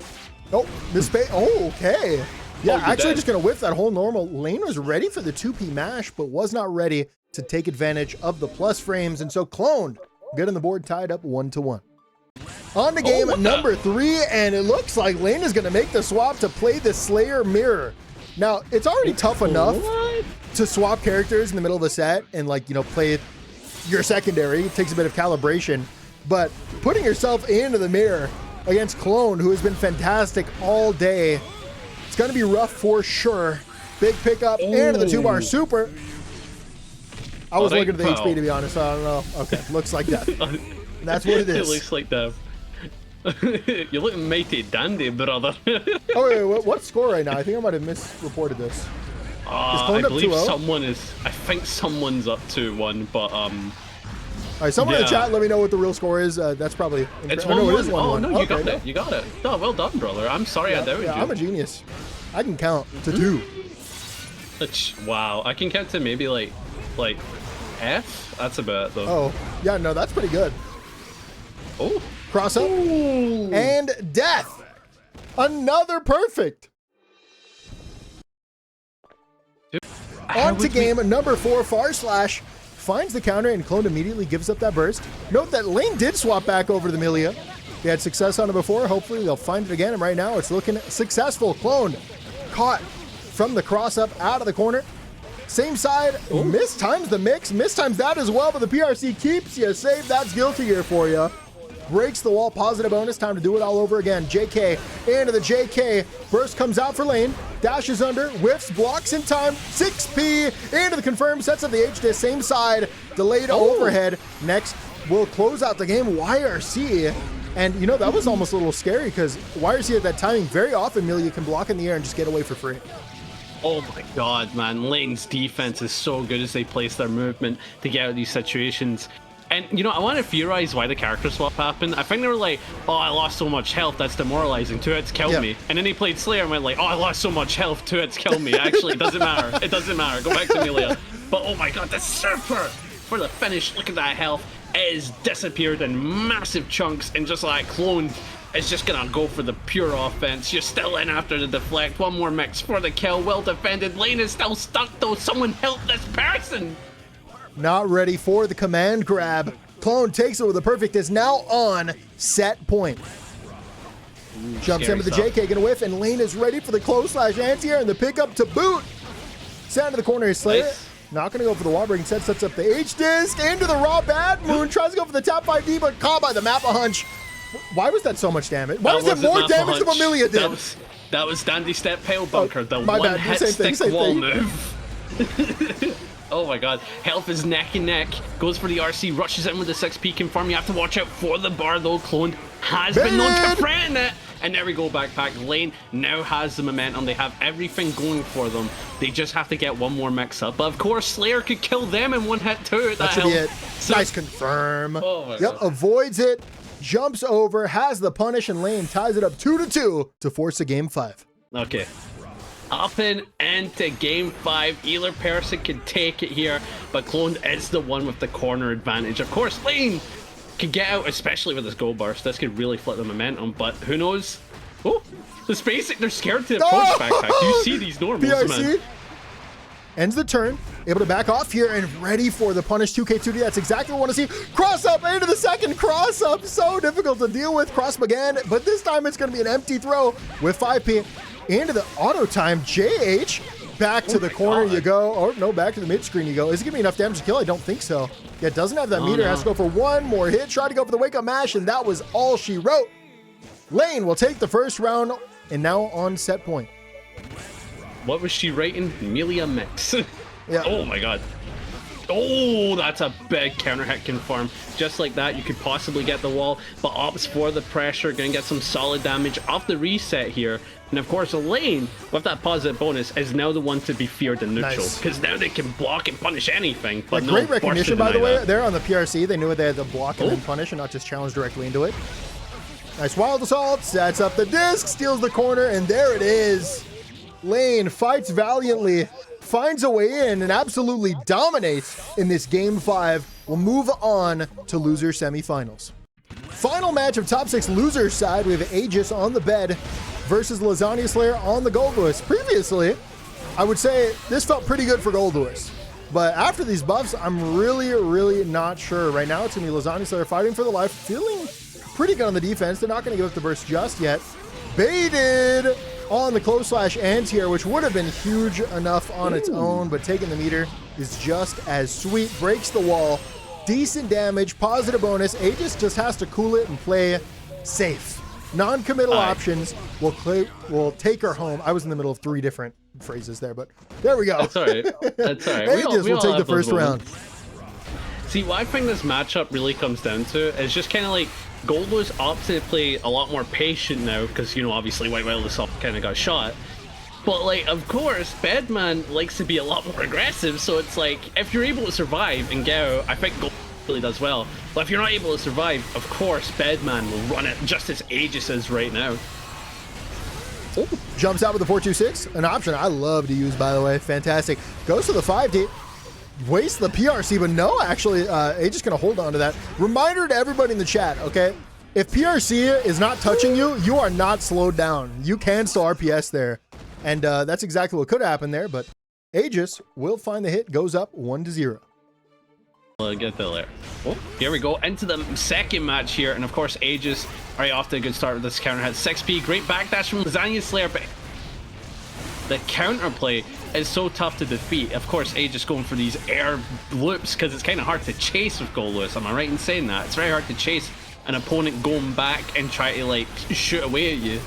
Oh, misspace. Oh, okay. Yeah, actually just going to whiff that whole normal. Layne was ready for the 2P mash, but was not ready to take advantage of the plus frames. And so Clone getting the board tied up 1-1. On to game number 3, and it looks like Layne is going to make the swap to play the Slayer mirror. Now, it's already tough enough to swap characters in the middle of a set and, like, you know, play your secondary. It takes a bit of calibration, but putting yourself into the mirror against Clone, who has been fantastic all day, it's going to be rough for sure. Big pickup and the 2-bar super. I was looking at the HP, to be honest. I don't know. Okay, looks like that. That's what it is. It looks like that. You look mighty dandy, brother. Oh, wait, what score right now? I think I might have misreported this. I believe someone is. I think someone's up 2-1, but All right, someone in the chat, let me know what the real score is. That's probably. It's 1-1. No, it is 1-1. Oh no, you got it. You got it. No, well done, brother. I'm sorry I doubted you. I'm a genius. I can count to 2. Wow, I can count to maybe like F. That's about it though. Oh, yeah, no, that's pretty good. Oh, cross up and death. Another perfect. On to game number 4. Far slash finds the counter and Clone immediately gives up that burst. Note that Layne did swap back over to the Millia. They had success on it before. Hopefully they'll find it again. And right now it's looking successful. Clone caught from the cross up out of the corner. Same side, mistimes the mix, mistimes that as well, but the PRC keeps you safe. That's Guilty Gear for you. Breaks the wall, positive bonus, time to do it all over again. JK into the JK, burst comes out for Layne, dashes under, whiffs, blocks in time, 6P into the confirm, sets up the H-Disc, same side, delayed overhead. Next, we'll close out the game, YRC. And you know, that was almost a little scary because YRC at that timing, very often Millia can block in the air and just get away for free. Oh my god, man. Layne's defense is so good as they place their movement to get out of these situations. And, you know, I want to theorize why the character swap happened. I think they were like, oh, I lost so much health, that's demoralizing. 2 hits killed me. And then they played Slayer and went like, oh, I lost so much health, 2 hits killed me. Actually, it doesn't matter. It doesn't matter. Go back to Millia. But, oh my god, the super for the finish. Look at that health. It has disappeared in massive chunks and just like Clone is just gonna go for the pure offense. You're still in after the deflect. One more mix for the kill. Well defended. Layne is still stuck though. Someone help this person. Not ready for the command grab. Clone takes it with a perfect, is now on set point. Jumps into the JK, gonna whiff, and Layne is ready for the close slash anti-air and the pickup to boot. Send to the corner is Slayer. Nice. Not gonna go for the wall break, instead sets up the H-Disc into the raw bad moon. Tries to go for the tap 5D, but caught by the Mappa Hunch. Why was that so much damage? Why was it more damage than what Millia did? That was Dandy Step Pale Bunker, the my one bad. hit Same stick wall thing. move. Oh my god, health is neck and neck. Goes for the RC, rushes in with the 6P confirm. You have to watch out for the bar though. Clone has been known to threaten it. And there we go, backpack. Layne now has the momentum. They have everything going for them. They just have to get one more mix up. But of course, Slayer could kill them in one hit too. That should be it. So, nice confirm. Oh my god. Avoids it, jumps over, has the punish, and Layne ties it up 2-2 to force a game 5. Okay. Up and into game 5. Either person can take it here, but Clone is the one with the corner advantage. Of course, Layne can get out, especially with this gold burst. This could really flip the momentum, but who knows? Oh, the space, they're scared to approach backpack. You see these normals, PRC man. ends the turn, able to back off here and ready for the punish 2K2D. That's exactly what I want to see. Cross up into the second cross up. So difficult to deal with. Cross again, but this time it's going to be an empty throw with 5P. Into the auto time, JH, back to the corner you go. Oh, no, back to the mid screen you go. Is it going to be enough damage to kill? I don't think so. Yeah, it doesn't have that meter. Has to go for one more hit. Tried to go for the wake up mash, and that was all she wrote. Layne will take the first round, and now on set point. What was she writing? Millia mix. Yeah. Oh my god. Oh, that's a big counter hit confirm. Just like that, you could possibly get the wall, but opts for the pressure, gonna get some solid damage off the reset here. And of course, Layne, with that positive bonus, is now the one to be feared in neutral, because now they can block and punish anything. But great recognition, by the way, there on the PRC. They knew what they had to block and then punish, and not just challenge directly into it. Nice wild assault, sets up the disc, steals the corner, and there it is. Layne fights valiantly, finds a way in, and absolutely dominates in this game 5. We'll move on to loser semifinals. Final match of top 6 losers side. We have Aegis on the bed versus Lasagna Slayer on the Goldlewis. Previously, I would say this felt pretty good for Goldlewis. But after these buffs, I'm really not sure. Right now, it's going to be Lasagna Slayer fighting for the life, feeling pretty good on the defense. They're not going to give up the burst just yet. Baited on the close slash anti-air, which would have been huge enough on its own, but taking the meter is just as sweet. Breaks the wall. Decent damage, positive bonus. Aegis just has to cool it and play safe. Non-committal options will take her home. I was in the middle of 3 different phrases there, but there we go. That's all right. That's all right. Aegis will take the first round. See, what I think this matchup really comes down to is just kind of like Goldlewis opts to play a lot more patient now because, you know, obviously White Wildless kind of got shot. But, like, of course, Bedman likes to be a lot more aggressive, so it's like, if you're able to survive and get out, I think Goldlewis really does well. But if you're not able to survive, of course, Bedman will run it just as Aegis is right now. Oh, jumps out with the 4-2-6, an option I love to use, by the way. Fantastic. Goes to the 5D. Wastes the PRC, but no, actually, Aegis going to hold on to that. Reminder to everybody in the chat, okay? If PRC is not touching you, you are not slowed down. You can still RPS there. And that's exactly what could happen there, but Aegis will find the hit, goes up 1-0. Get there. Oh, here we go into the second match here, and of course Aegis already off to a good start with this counter hit. 6P, great backdash from Lasagna Slayer, but the counterplay is so tough to defeat. Of course, Aegis going for these air loops because it's kind of hard to chase with Goldlewis. Am I right in saying that? It's very hard to chase an opponent going back and try to like shoot away at you.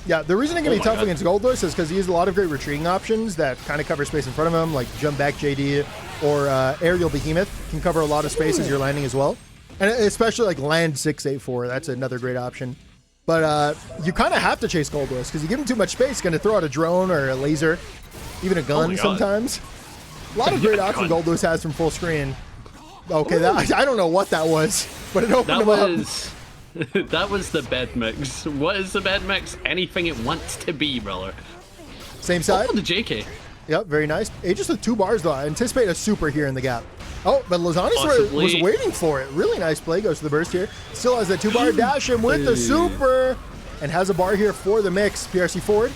Yeah, the reason it can be tough against Goldlewis is because he has a lot of great retreating options that kind of cover space in front of him, like jump back JD or aerial behemoth can cover a lot of space as you're landing as well. And especially like land 684, that's another great option. But you kind of have to chase Goldlewis because you give him too much space, he's going to throw out a drone or a laser, even a gun sometimes. A lot of great options Goldlewis has from full screen. Okay, that, I don't know what that was, but it opened him up. That was the bed mix. What is the bed mix? Anything it wants to be, brother. Same side. Oh, the JK. Yep, very nice. Aegis with 2 bars, though. I anticipate a super here in the gap. Oh, but Lasagna was waiting for it. Really nice play. Goes to the burst here. Still has that 2-bar dash him with the super. And has a bar here for the mix. PRC forward.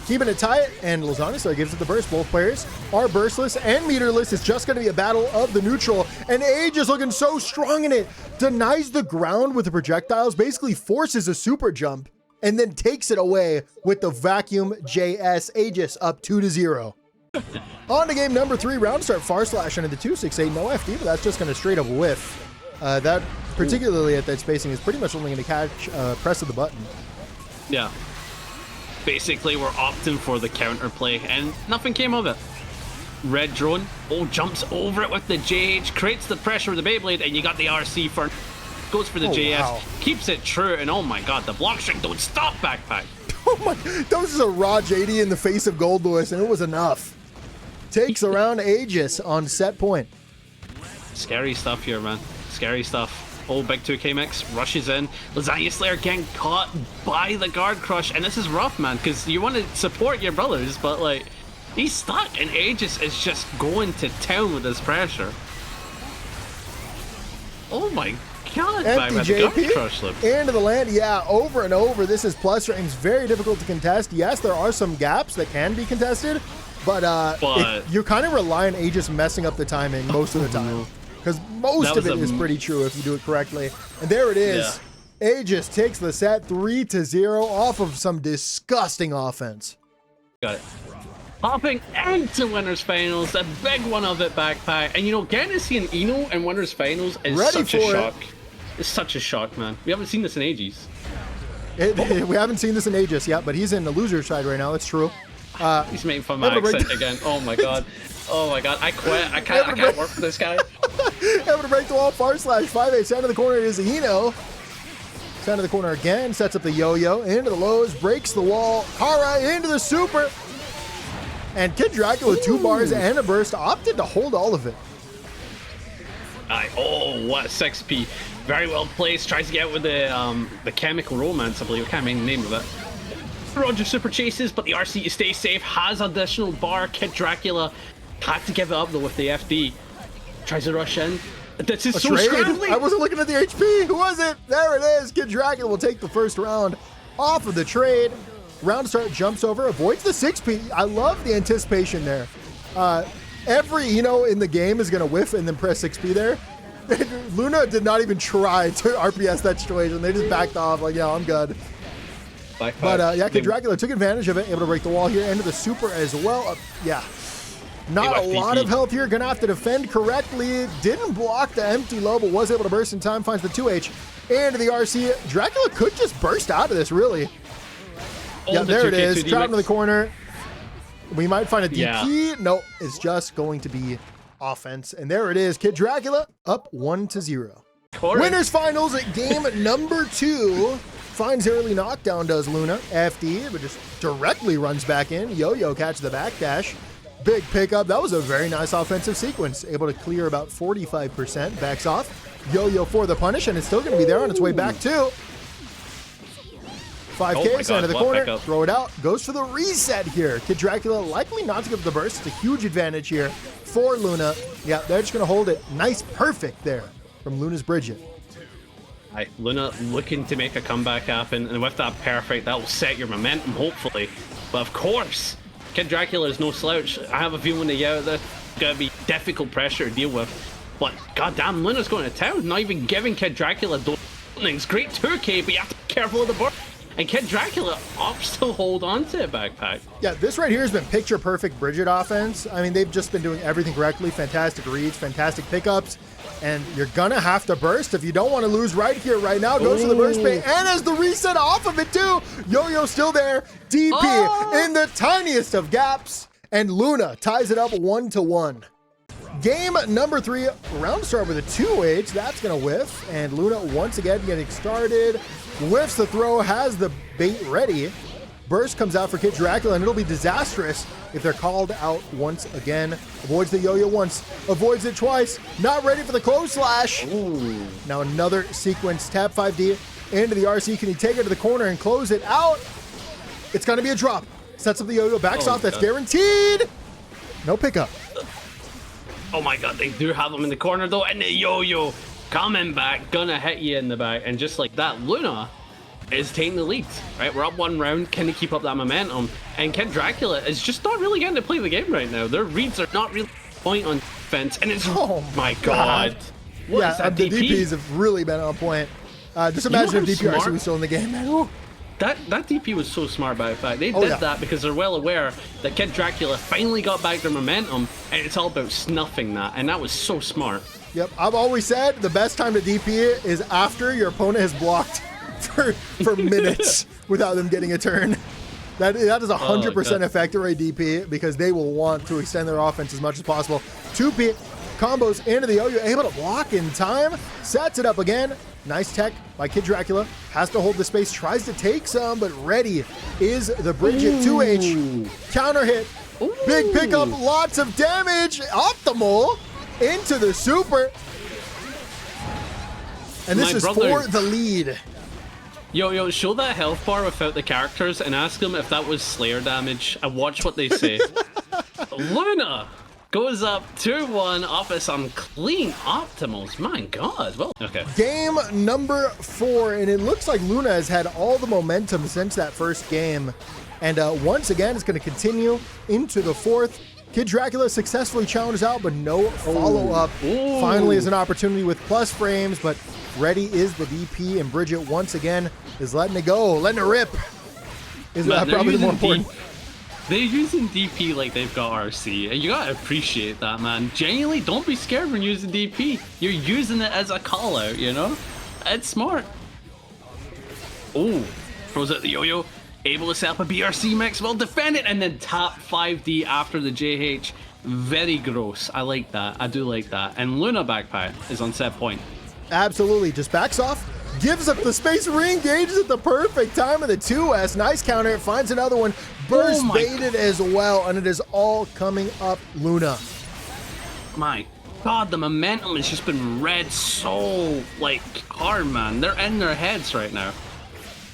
Keeping it tight. And Lasagna gives it the burst. Both players are burstless and meterless. It's just going to be a battle of the neutral. And Aegis looking so strong in it. Denies the ground with the projectiles. Basically forces a super jump. And then takes it away with the vacuum JS. Aegis up 2-0. On to game number 3, round start, far slash into the 268, no FD, but that's just going to straight up whiff. That particularly at that spacing, is pretty much only going to catch press of the button. Yeah. Basically, we're opting for the counterplay, and nothing came of it. Red drone, jumps over it with the JH, creates the pressure with the Beyblade, and you got the RC for... Goes for the JS, wow. keeps it true, and oh my god, the block string don't stop, baccpack. Oh my, that was just a raw JD in the face of Goldlewis, and it was enough. Takes around Aegis on set point. Scary stuff here, man. Scary stuff. Oh, big 2K mix, rushes in. Lasagna Slayer getting caught by the guard crush, and this is rough, man, because you want to support your brothers, but like, he's stuck, and Aegis is just going to town with his pressure. Oh my god, Empty JP into the land. Yeah, over and over. This is plus range, very difficult to contest. Yes, there are some gaps that can be contested, but you kind of rely on Aegis messing up the timing most of the time, because most of it is pretty true if you do it correctly. And there it is. Yeah. Aegis takes the set 3-0 off of some disgusting offense. Got it. Hopping into winners finals, a big one of it, baccpack. And you know, getting to see an Eno in winners finals is such a shock. It's such a shock, man. We haven't seen this in ages. We haven't seen this in ages yet, but he's in the loser side right now. It's true. He's making fun of my accent again. Oh my god. Oh my god. I quit. I can't work for this guy. Able to break the wall, /5-8. Center of the corner is Eno. Center of the corner again. Sets up the yo-yo. Into the lows. Breaks the wall. Kara into the super. And KidDracula, 2 bars and a burst, opted to hold all of it. Oh, what a 6P. Very well placed. Tries to get out with the chemical romance, I believe. I can't remember the name of it. Roger super chases, but the RC to stay safe. Has additional bar. KidDracula had to give it up, though, with the FD. Tries to rush in. This is so scrabbly. I wasn't looking at the HP. Who was it? There it is. KidDracula will take the first round off of the trade. Round start, jumps over, avoids the 6P. I love the anticipation there. Every Eno in the game is going to whiff and then press 6P there. Lunaa did not even try to RPS that situation. They just backed off like, yeah, I'm good. But yeah, KidDracula took advantage of it, able to break the wall here, into the super as well. Yeah, not a lot of health here. Gonna have to defend correctly. Didn't block the empty low, but was able to burst in time. Finds the 2H into the RC. Dracula could just burst out of this, really. Yeah, there it is. Trapped into the corner. We might find a DP. Yeah. No, it's just going to be offense. And there it is. KidDracula up 1-0. Winners finals at game number 2. Finds early knockdown, does Lunaa. FD, but just directly runs back in. Yo-yo catch the backdash. Big pickup. That was a very nice offensive sequence. Able to clear about 45%. Backs off. Yo-yo for the punish, and it's still going to be there on its way back too. 5K, center of the corner, throw it out, goes for the reset here. KidDracula likely not to give the burst. It's a huge advantage here for Lunaa. Yeah, they're just going to hold it. Nice, perfect there from Lunaa's Bridget. Lunaa looking to make a comeback happen, and with that perfect, that will set your momentum, hopefully. But of course, KidDracula is no slouch. I have a feeling that, yeah, that's going to be difficult pressure to deal with. But goddamn, Lunaa's going to town, not even giving KidDracula those openings. Great 2K, but you have to be careful of the burst. And KidDracula opts to hold on to it, baccpack. Yeah, this right here has been picture perfect Bridget offense. I mean, they've just been doing everything correctly. Fantastic reads, fantastic pickups. And you're going to have to burst if you don't want to lose right here, right now. Goes to the burst bait and has the reset off of it too. Yo-yo still there. DP in the tiniest of gaps. And Lunaa ties it up 1-1. Game number 3, round start with a 2H. That's going to whiff. And Lunaa once again getting started. Whiffs the throw, has the bait ready. Burst comes out for KidDracula, and it'll be disastrous if they're called out once again. Avoids the yo-yo once, avoids it twice. Not ready for the close slash. Ooh. Now another sequence, tap 5D into the RC. Can he take it to the corner and close it out? It's going to be a drop. Sets up the yo-yo, backs off. That's guaranteed. No pickup. Oh my god, they do have him in the corner though, and the yo-yo coming back, gonna hit you in the back, and just like that, Lunaa is taking the lead, right? We're up 1 round, can he keep up that momentum? And KidDracula is just not really getting to play the game right now. Their reads are not really point on defense, and it's, oh my god. Yeah, the DPs have really been on point. Just imagine if DPRC was still in the game, man. Ooh. That DP was so smart by back. They did that because they're well aware that KidDracula finally got back their momentum, and it's all about snuffing that, and that was so smart. Yep, I've always said the best time to DP it is after your opponent has blocked for minutes without them getting a turn. That is 100% effective rate DP because they will want to extend their offense as much as possible. 2P combos into the yo-yo, able to block in time, sets it up again. Nice tech by KidDracula, has to hold the space, tries to take some, but ready is the Bridget 2H. Counter hit, big pickup, lots of damage, optimal into the super. And this is for the lead. Yo, show that health bar without the characters and ask them if that was Slayer damage and watch what they say. Lunaa goes up 2-1 off of some clean optimals. My God. Well, okay. Game number 4, and it looks like Lunaa has had all the momentum since that first game. And once again, it's going to continue into the 4th. KidDracula successfully challenges out, but no follow-up. Finally is an opportunity with plus frames, but ready is the DP, and Bridget once again is letting it go, letting it rip. Is that probably the more important? They're using DP like they've got RC, and you gotta appreciate that, man. Genuinely, don't be scared when using DP. You're using it as a call-out, you know? It's smart. Oh, throws out the yo-yo. Able to set up a BRC mix, well defend it, and then tap 5D after the JH. Very gross. I like that. I do like that. And Lunaa backpack is on set point. Absolutely. Just backs off, gives up the space, re-engages at the perfect time of the 2S. Nice counter. Finds another one. Burst baited as well, and it is all coming up Lunaa. My God, the momentum has just been read so, like, hard, man. They're in their heads right now.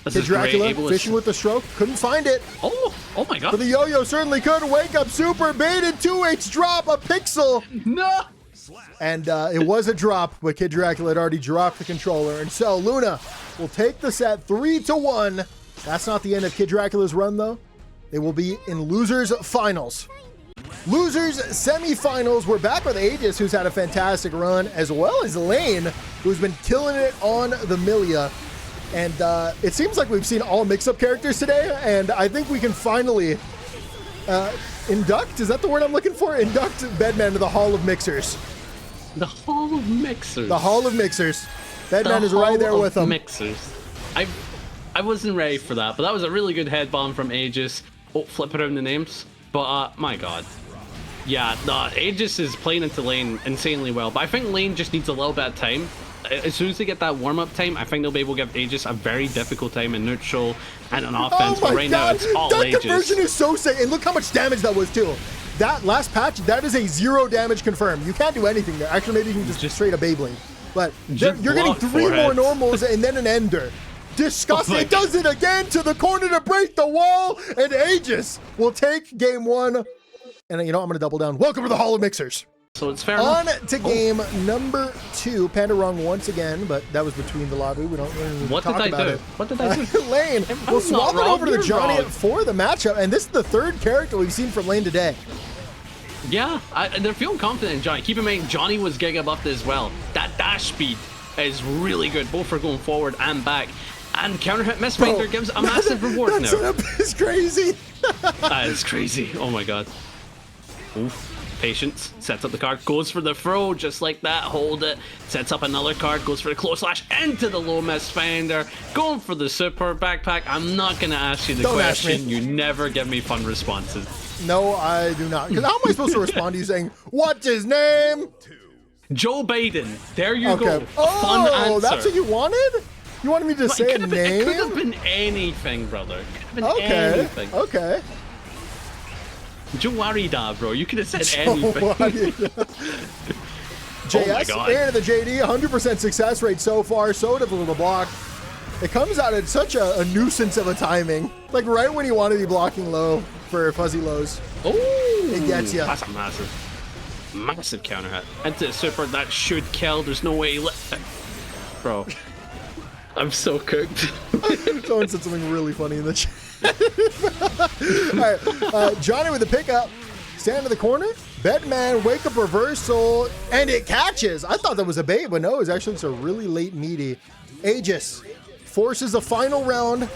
KidDracula fishing with the stroke, couldn't find it. Oh my God. But the yo-yo certainly could. Wake up super, baited, 2H drop, a pixel. No. And it was a drop, but KidDracula had already dropped the controller. And so Lunaa will take the set 3-1. That's not the end of KidDracula's run, though. They will be in losers finals. Losers semifinals. We're back with Aegis, who's had a fantastic run, as well as layne, who's been killing it on the Millia. And it seems like we've seen all mix-up characters today, and I think we can finally induct, is that the word I'm looking for? Induct Bedman to the Hall of Mixers. The Hall of Mixers. The Hall of Mixers. Bedman is right there with them. Mixers. I wasn't ready for that, but that was a really good head bomb from Aegis. Oh, flip around the names. But, my God. Yeah, no, Aegis is playing into layne insanely well, but I think layne just needs a little bit of time. As soon as they get that warm-up time, I think they'll be able to give Aegis a very difficult time in neutral and on offense. But right now, it's all that Aegis. That conversion is so sick, and look how much damage that was too. That last patch, that is a 0 damage confirm. You can't do anything there. Actually, maybe you can just straight a Beyblade. But you're getting 3 more normals and then an ender. Disgusting. It does it again to the corner to break the wall, and Aegis will take game 1. And you know, I'm going to double down. Welcome to the Hall of Mixers. So it's fair on to game number 2. Panda wrong once again, but that was between the lobby. We don't really talk about it. What did I do? layne. We'll swap it over to the Johnny for the matchup, and this is the 3rd character we've seen from layne today. Yeah, they're feeling confident in Johnny. Keep in mind, Johnny was giga buffed as well. That dash speed is really good, both for going forward and back. And counter hit Mistfinder gives a massive reward now. That setup is crazy. That is crazy. Oh my God. Oof. Patience, sets up the card, goes for the throw, just like that, hold it, sets up another card, goes for the close slash into the low Mistfinder, going for the super backpack. I'm not going to ask you the question. You never give me fun responses. No, I do not. Because how am I supposed to respond to you saying, what's his name? Joe Biden. There you go. Oh, fun answer. That's what you wanted? You wanted me to say a name? It could have been anything, brother. It could have been anything. Okay. Joe Warida, bro. You could have said anything. JS into the JD, 100% success rate so far. So difficult to block. It comes out at such a nuisance of a timing. Like right when you want to be blocking low for fuzzy lows. Oh, it gets you. That's a massive counter hit. Into super, that should kill. There's no way he bro. I'm so cooked. Someone said something really funny in the chat. All right, Johnny with the pickup. Stand in the corner. Bedman, wake up reversal, and it catches. I thought that was a bait, but no, it was actually just a really late meaty. Aegis forces the final round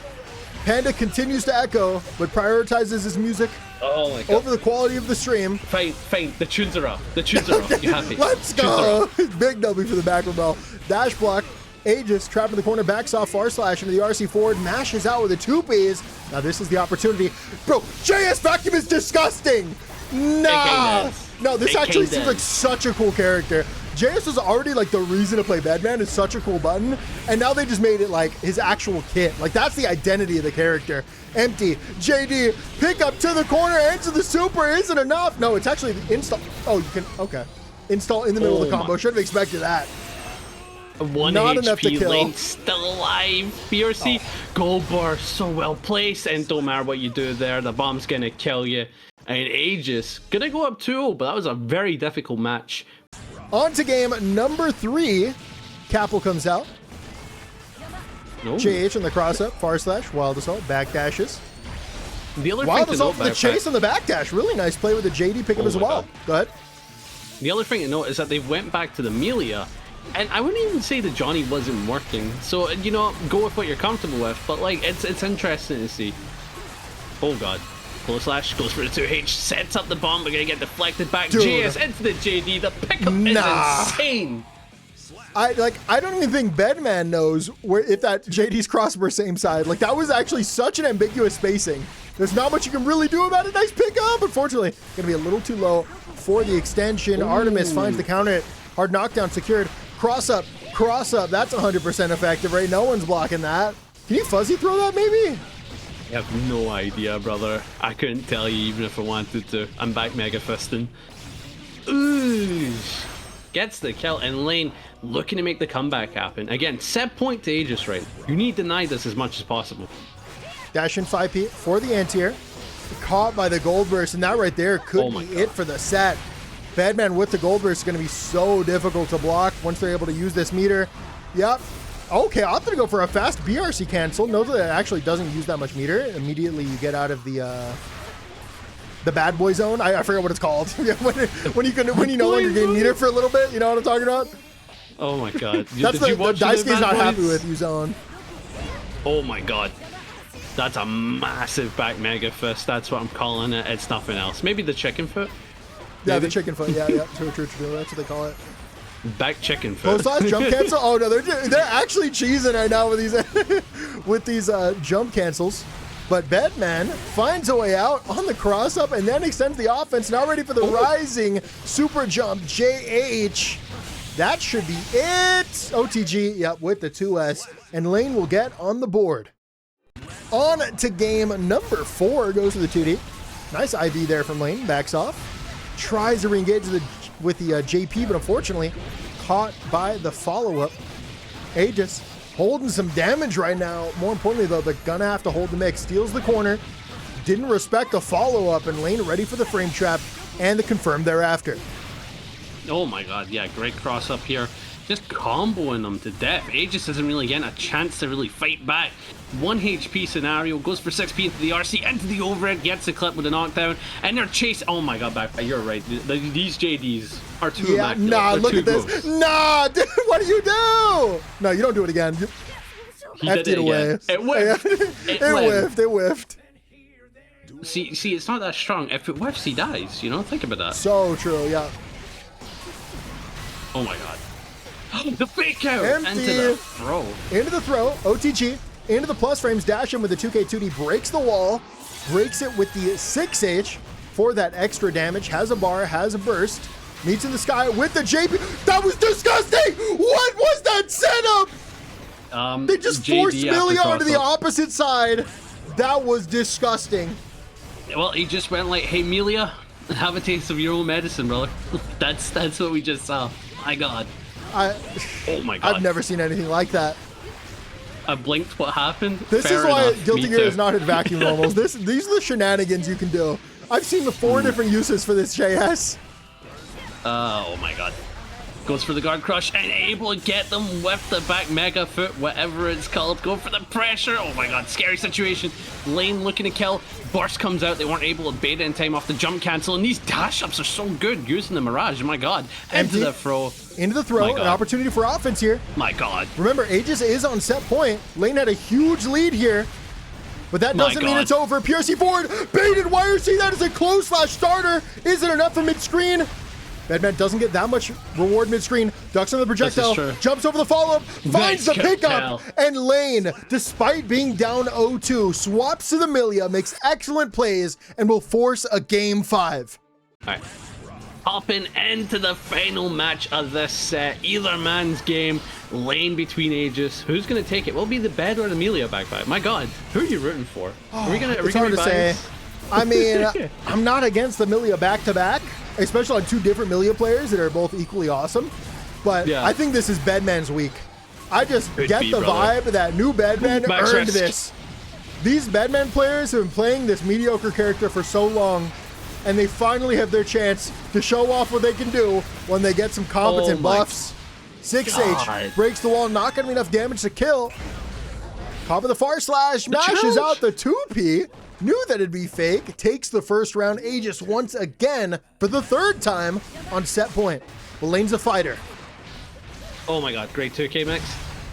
Panda continues to echo, but prioritizes his music Oh my god. over the quality of the stream. Fine, fine. The tunes are off. The tunes are off. You happy? Let's go. Big W for the baccpaBrawl. Dash block. Aegis trapped in the corner, backs off far slash into the RC forward, mashes out with the 2Ps. Now this is the opportunity. Bro, JS Vacuum is disgusting. Nah. No, this actually seems like such a cool character. JS was already like the reason to play Bedman. It's such a cool button. And now they just made it like his actual kit. Like that's the identity of the character. Empty. JD, pick up to the corner, into the super isn't enough. No, it's actually the install. Oh, you can, okay. Install in the middle of the combo. Should have expected that. One Not HP, enough to kill. Layne still alive. BRC, gold bar so well placed, and don't matter what you do there, the bomb's gonna kill you. And Aegis gonna go up 2-0, but that was a very difficult match. On to game number 3. Capel comes out. No. JH on the cross up, far slash, wild assault, back dashes. The other Wild thing to assault note for the chase on the back dash. Really nice play with the JD pickup as well. Go ahead. The other thing to note is that they went back to the Millia. And I wouldn't even say that Johnny wasn't working. So, you know, go with what you're comfortable with. But, like, it's interesting to see. Oh, God. Close slash, goes for the 2H, sets up the bomb, but gonna get deflected back. Dude. JS into the JD. The pickup is insane. I don't even think Bedman knows where if that JD's cross were same side. Like, that was actually such an ambiguous spacing. There's not much you can really do about it. Nice pickup. Unfortunately, gonna be a little too low for the extension. Ooh. Artemis finds the counter. Hard knockdown secured. Cross up. That's 100% effective, right? No one's blocking that. Can you fuzzy throw that maybe? I have no idea, brother. I couldn't tell you even if I wanted to. I'm back mega fisting. Ooh. Gets the kill, and Layne looking to make the comeback happen. Again, set point to Aegis right. You need to deny this as much as possible. Dash in 5P for the anti-air. Caught by the gold burst, and that right there could be it for the set. Bedman with the gold burst is going to be so difficult to block once they're able to use this meter. Yep. Okay, I'm going to go for a fast BRC cancel. Note that it actually doesn't use that much meter. Immediately you get out of the bad boy zone. I forget what it's called. when you no longer gain meter for a little bit. You know what I'm talking about? Oh my god. That's the Daisuke's not happy with you zone. Oh my god. That's a massive back mega fist. That's what I'm calling it. It's nothing else. Maybe the chicken foot? Yeah, the chicken foot. Yeah. True. That's what they call it. Back chicken foot. Post jump cancel. Oh no, they're actually cheesing right now with these jump cancels. But Bedman finds a way out on the cross up and then extends the offense. Now ready for the rising super jump. JH. That should be it. OTG. Yep, with the 2S, and Layne will get on the board. On to game number 4. Goes to the 2D. Nice IV there from Layne. Backs off. Tries to re-engage with the JP, but unfortunately caught by the follow-up. Aegis holding some damage right now. More importantly, though, they're gonna have to hold the mix. Steals the corner. Didn't respect the follow-up, and Layne ready for the frame trap and the confirm thereafter. Oh my god, yeah, great cross up here. Just comboing them to death. Aegis isn't really getting a chance to really fight back. 1 HP scenario, goes for 6P into the RC, into the overhead, gets the clip with a knockdown, and they're chasing. Oh my god, back. You're right. These JDs are too immaculate. Nah, look at this. Gross. Nah, dude, what do you do? No, you don't do it again. He did it away. It whiffed. It whiffed. See, it's not that strong. If it whiffs, he dies. You know, think about that. So true, yeah. Oh my god. The fake out! Empty. Into the throw. Into the throw. OTG. Into the plus frames. Dash in with the 2K2D. Breaks the wall. Breaks it with the 6H for that extra damage. Has a bar. Has a burst. Meets in the sky with the JP. That was disgusting! What was that setup? They just forced Millia onto the opposite side. That was disgusting. Well, he just went like, hey, Millia, have a taste of your own medicine, brother. That's what we just saw. My god. Oh my god. I've never seen anything like that. I blinked what happened. This is why Guilty Gear is not in vacuum normals. These are the shenanigans you can do. I've seen the 4 different uses for this JS. Oh my god. Goes for the guard crush and able to get them with the back mega foot, whatever it's called. Go for the pressure. Oh my god, scary situation. Layne looking to kill. Burst comes out. They weren't able to bait it in time off the jump cancel. And these dash ups are so good using the Mirage. My god. Into the throw. Into the throw. An opportunity for offense here. My god. Remember, Aegis is on set point. Layne had a huge lead here. But that doesn't mean it's over. PRC forward, baited YRC, that is a close slash starter. Is it enough for mid-screen? Bedman doesn't get that much reward mid-screen. Ducks on the projectile, jumps over the follow-up, finds the pickup, and layne, despite being down 0-2, swaps to the Millia, makes excellent plays, and will force a game 5. All right. Hopping into the final match of this set. Either man's game. Layne between Aegis. Who's going to take it? Will it be the Bed or the Millia backpack? My God, who are you rooting for? It's hard to say. I mean, I'm not against the Millia back-to-back, especially on 2 different Millia players that are both equally awesome. But I think this is Bedman's week. I just get the vibe that new Bedman earned this. These Bedman players have been playing this mediocre character for so long, and they finally have their chance to show off what they can do when they get some competent buffs. 6H breaks the wall, not going to be enough damage to kill. Top of the far slash, mashes out the 2P. Knew that it'd be fake. Takes the first round. Aegis once again for the 3rd time on set point. Well, layne's a fighter. Oh my God, great 2K mix.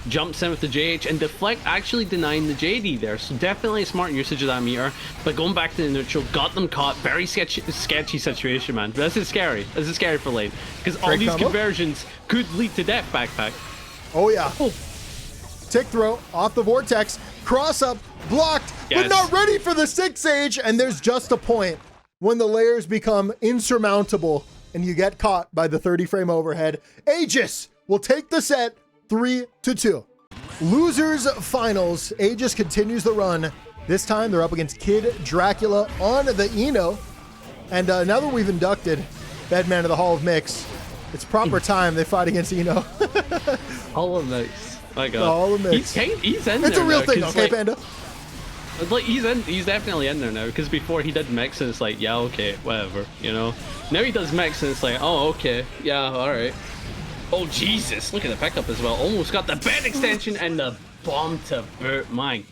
Jumps in with the JH and deflect, actually denying the JD there. So definitely a smart usage of that meter. But going back to the neutral, got them caught. Very sketchy situation, man. This is scary. This is scary for layne. Because all these conversions could lead to death, backpack. Oh yeah. Tick throw off the vortex. Cross up, blocked, but not ready for the 6H. And there's just a point when the layers become insurmountable and you get caught by the 30 frame overhead. Aegis will take the set 3-2. Losers finals. Aegis continues the run. This time they're up against KidDracula on the Eno. And now that we've inducted Bedman to the Hall of Mix, it's proper time they fight against Eno. Hall of Mix. My God. The Hall of Mix. He's in there. It's a real thing, okay, like, Panda? Like he's definitely in there now, because before he did mix and it's like, yeah, okay, whatever, you know. Now he does mix and it's like, oh, okay, yeah, all right. Oh, Jesus, look at the pickup as well. Almost got the bed extension and the bomb to boot. My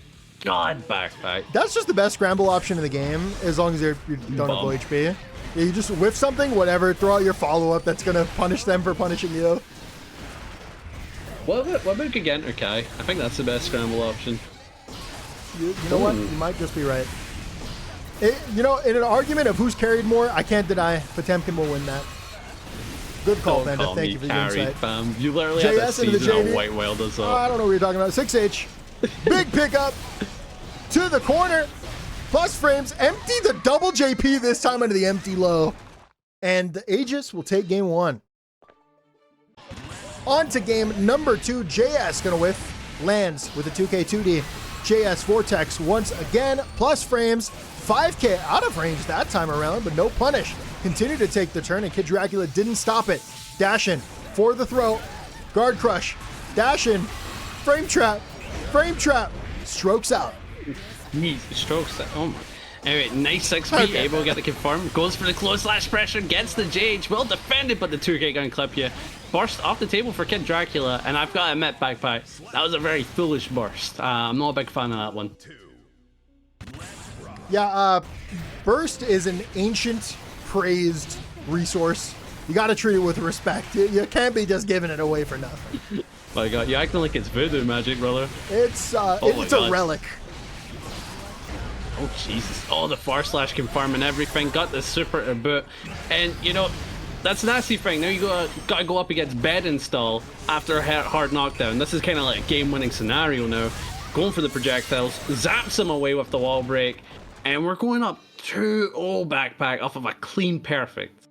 God, backpack. That's just the best scramble option in the game, as long as you don't have low HP. Yeah, you just whiff something, whatever, throw out your follow-up. That's going to punish them for punishing you. What about Gigant or Kai? I think that's the best scramble option. You know what? You might just be right. You know, in an argument of who's carried more, I can't deny Potemkin will win that. Good call, Panda. Thank you for the insight. Fam. You literally had that season on White Whale does up. I don't know what you're talking about. 6H. Big pickup to the corner. Plus frames. Empty the double JP this time into the empty low. And the Aegis will take game 1. On to game number 2. JS gonna whiff. Lands with a 2K 2D. JS Vortex once again. Plus frames. 5K out of range that time around, but no punish. Continue to take the turn, and KidDracula didn't stop it. Dash in for the throw. Guard crush. Dash in. Frame trap. Frame trap. Strokes out. Strokes out. Oh my. Anyway, nice 6P. Able to get the confirm. Goes for the close slash pressure. Gets the JH. Well defended, but the 2K gun clip you. Burst off the table for KidDracula, and I've got to admit, backpack, that was a very foolish burst. I'm not a big fan of that one. Yeah, burst is an ancient, praised resource. You got to treat it with respect. You can't be just giving it away for nothing. My God, you're acting like it's voodoo magic, brother. It's a relic. Oh Jesus! Oh, the far slash confirming everything. Got the super to boot, and you know that's a nasty thing. Now you gotta go up against Bed install after a hard knockdown. This is kind of like a game-winning scenario now. Going for the projectiles, zaps him away with the wall break, and we're going up 2-0 backpack off of a clean perfect.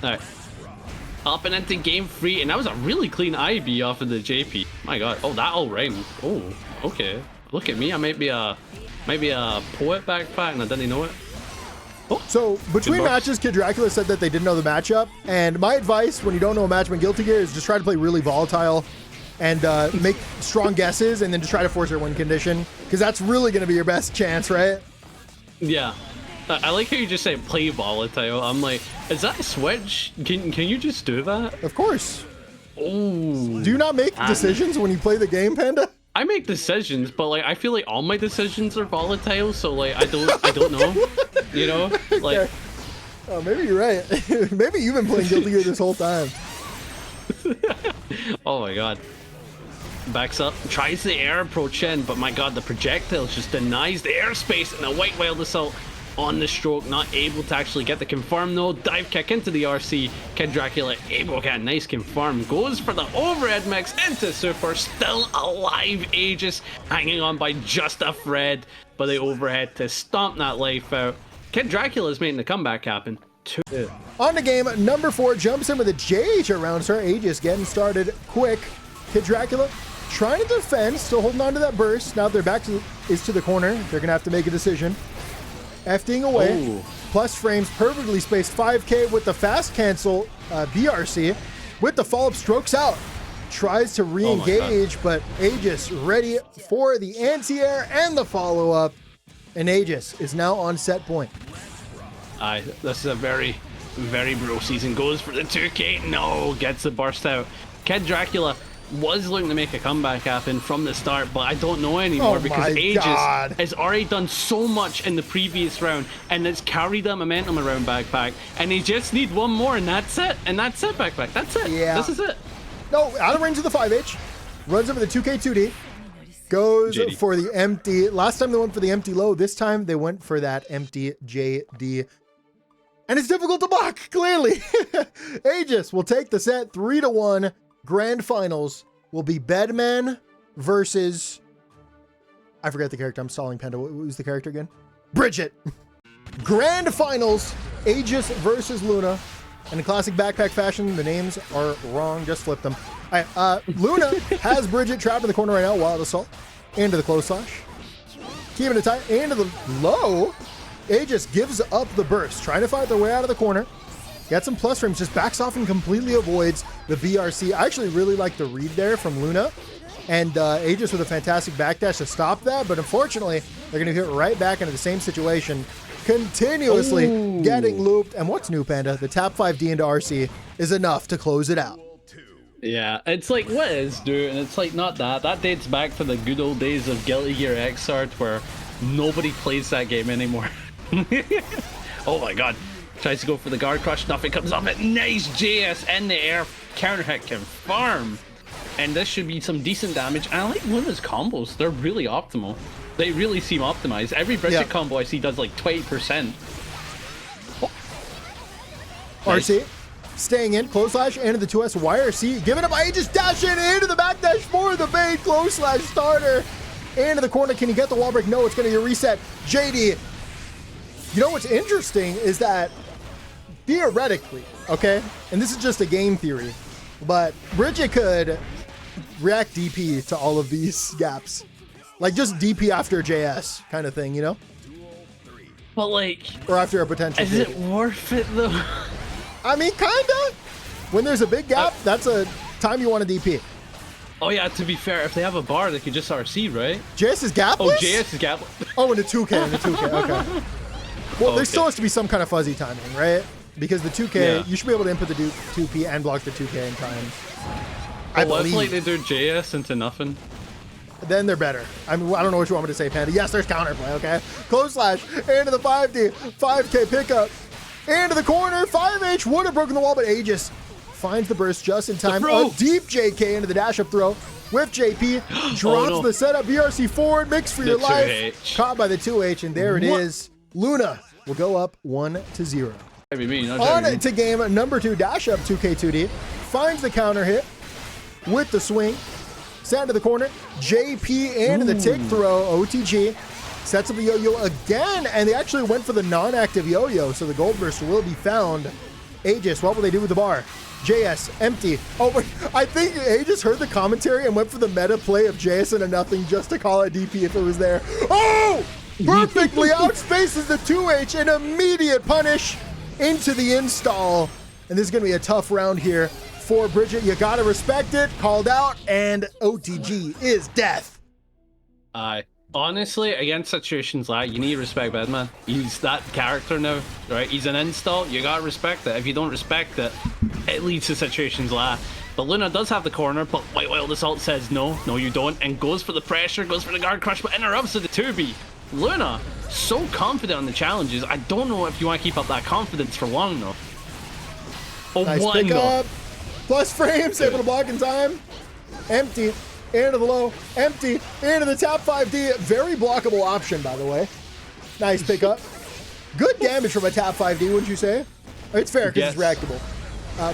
All right, up and into game 3, and that was a really clean IB off of the JP. My God! Oh, that all rhymed. Oh, okay. Look at me. I might be a poet backpack, and I didn't know it. Oh, so between matches, KidDracula said that they didn't know the matchup, and my advice when you don't know a matchup in Guilty Gear is just try to play really volatile and make strong guesses, and then just try to force your win condition, because that's really going to be your best chance, right? Yeah. I like how you just say play volatile. I'm like, is that a switch? Can you just do that? Of course. Oh. Do you not make decisions when you play the game, Panda? I make decisions, but like I feel like all my decisions are volatile, so like I don't know, you know, like. Okay. Oh, maybe you're right. Maybe you've been playing Guilty Gear this whole time. Oh my God. backs up, tries the air approach in, but my god, the projectile just denies the airspace, and a white wild assault on the stroke, not able to actually get the confirm though. Dive kick into the RC. KidDracula able to get a nice confirm. Goes for the overhead mix into super. Still alive. Aegis hanging on by just a thread, but the overhead to stomp that life out. KidDracula is making the comeback happen. On to game number 4, jumps in with a JH around her. Aegis getting started quick. KidDracula trying to defend, still holding on to that burst. Now their back is to the corner. They're gonna have to make a decision. FDing away. Ooh. Plus frames, perfectly spaced 5K with the fast cancel BRC. With the follow-up, strokes out. Tries to re-engage, but Aegis ready for the anti-air and the follow-up. And Aegis is now on set point. Aye, this is a very, very bro season. Goes for the 2K. No, gets the burst out. KidDracula was looking to make a comeback happen from the start, but I don't know anymore because Aegis has already done so much in the previous round and it's carried that momentum around baccpack, and he just need one more and that's it. And that's it, baccpack. That's it. Yeah. This is it. No, out of range of the 5H. Runs over the 2K 2D. Goes for the empty. Last time they went for the empty low. This time they went for that empty JD. And it's difficult to block, clearly. Aegis will take the set 3-1. Grand finals will be Bedman versus, I forget the character. I'm stalling Panda. Who's the character again? Bridget. Grand finals, Aegis versus Lunaa. And in classic baccpack fashion, the names are wrong. Just flip them. All right, Lunaa has Bridget trapped in the corner right now. Wild assault into the close slash. Keeping it tight into the low. Aegis gives up the burst, trying to fight their way out of the corner. Got some plus frames, just backs off and completely avoids the BRC. I actually really like the read there from Lunaa. And Aegis with a fantastic backdash to stop that, but unfortunately, they're gonna get right back into the same situation, continuously getting looped. And what's new, Panda? The tap 5D into RC is enough to close it out. Yeah, it's like, what is, dude? And it's like, not that. That dates back to the good old days of Guilty Gear Xrd, where nobody plays that game anymore. Oh my god. Tries to go for the guard crush, nothing comes of it. Nice JS in the air, counter hit confirm. And this should be some decent damage. And I like Lunaa's combos, they're really optimal. They really seem optimized. Every Bridget combo I see does like 20%. Oh. RC, staying in, close slash, into the 2S, YRC, giving up Aegis, dashing into the backdash for the bait, close slash starter. Into the corner, can he get the wall break? No, it's gonna get reset. JD. You know what's interesting is that theoretically, okay, and this is just a game theory, but Bridget could react DP to all of these gaps. Like just DP after JS kind of thing, you know? But like... Or after a potential Is it worth it though? I mean, kinda. When there's a big gap, that's a time you want to DP. Oh yeah, to be fair, if they have a bar, they could just RC, right? JS is gapless? Oh, JS is gapless. Oh, in the 2K, okay. Well, there still has to be some kind of fuzzy timing, right? Because the 2K, you should be able to input the 2P and block the 2K in time. I believe. Like they do JS into nothing. Then they're better. I mean, I don't know what you want me to say, Panda. Yes, there's counterplay, okay? Close slash, into the 5D, 5K pickup, into the corner, 5H would have broken the wall, but Aegis finds the burst just in time. A deep JK into the dash-up throw with JP, drops the setup, BRC forward, mix for your life. Caught by the 2H, and there it is. Lunaa will go up 1-0. On to game number 2, dash up 2K2D, finds the counter hit with the swing, sent to the corner, JP into the tick throw, OTG, sets up the yo-yo again, and they actually went for the non-active yo-yo, so the gold burst will be found. Aegis, what will they do with the bar? JS, empty. Oh, I think Aegis heard the commentary and went for the meta play of JS into nothing just to call it DP if it was there. Oh! Perfectly outspaces the 2H, an immediate punish into the install. And this is going to be a tough round here for Bridget. You got to respect it. Called out, and OTG is death. Honestly, against situations like that, you need to respect Bedman. He's that character now, right? He's an install. You got to respect it. If you don't respect it, it leads to situations like that. But Lunaa does have the corner, but White Wild Assault says no, you don't, and goes for the pressure, goes for the guard crush, but interrupts to the 2B. Lunaa, so confident on the challenges. I don't know if you want to keep up that confidence for long, though. Oh, nice one pick up. Plus frames, able to block in time. Empty. into the low, empty, into the top 5D. Very blockable option, by the way. Nice pickup. Good damage from a top 5D, wouldn't you say? It's fair because it's reactable.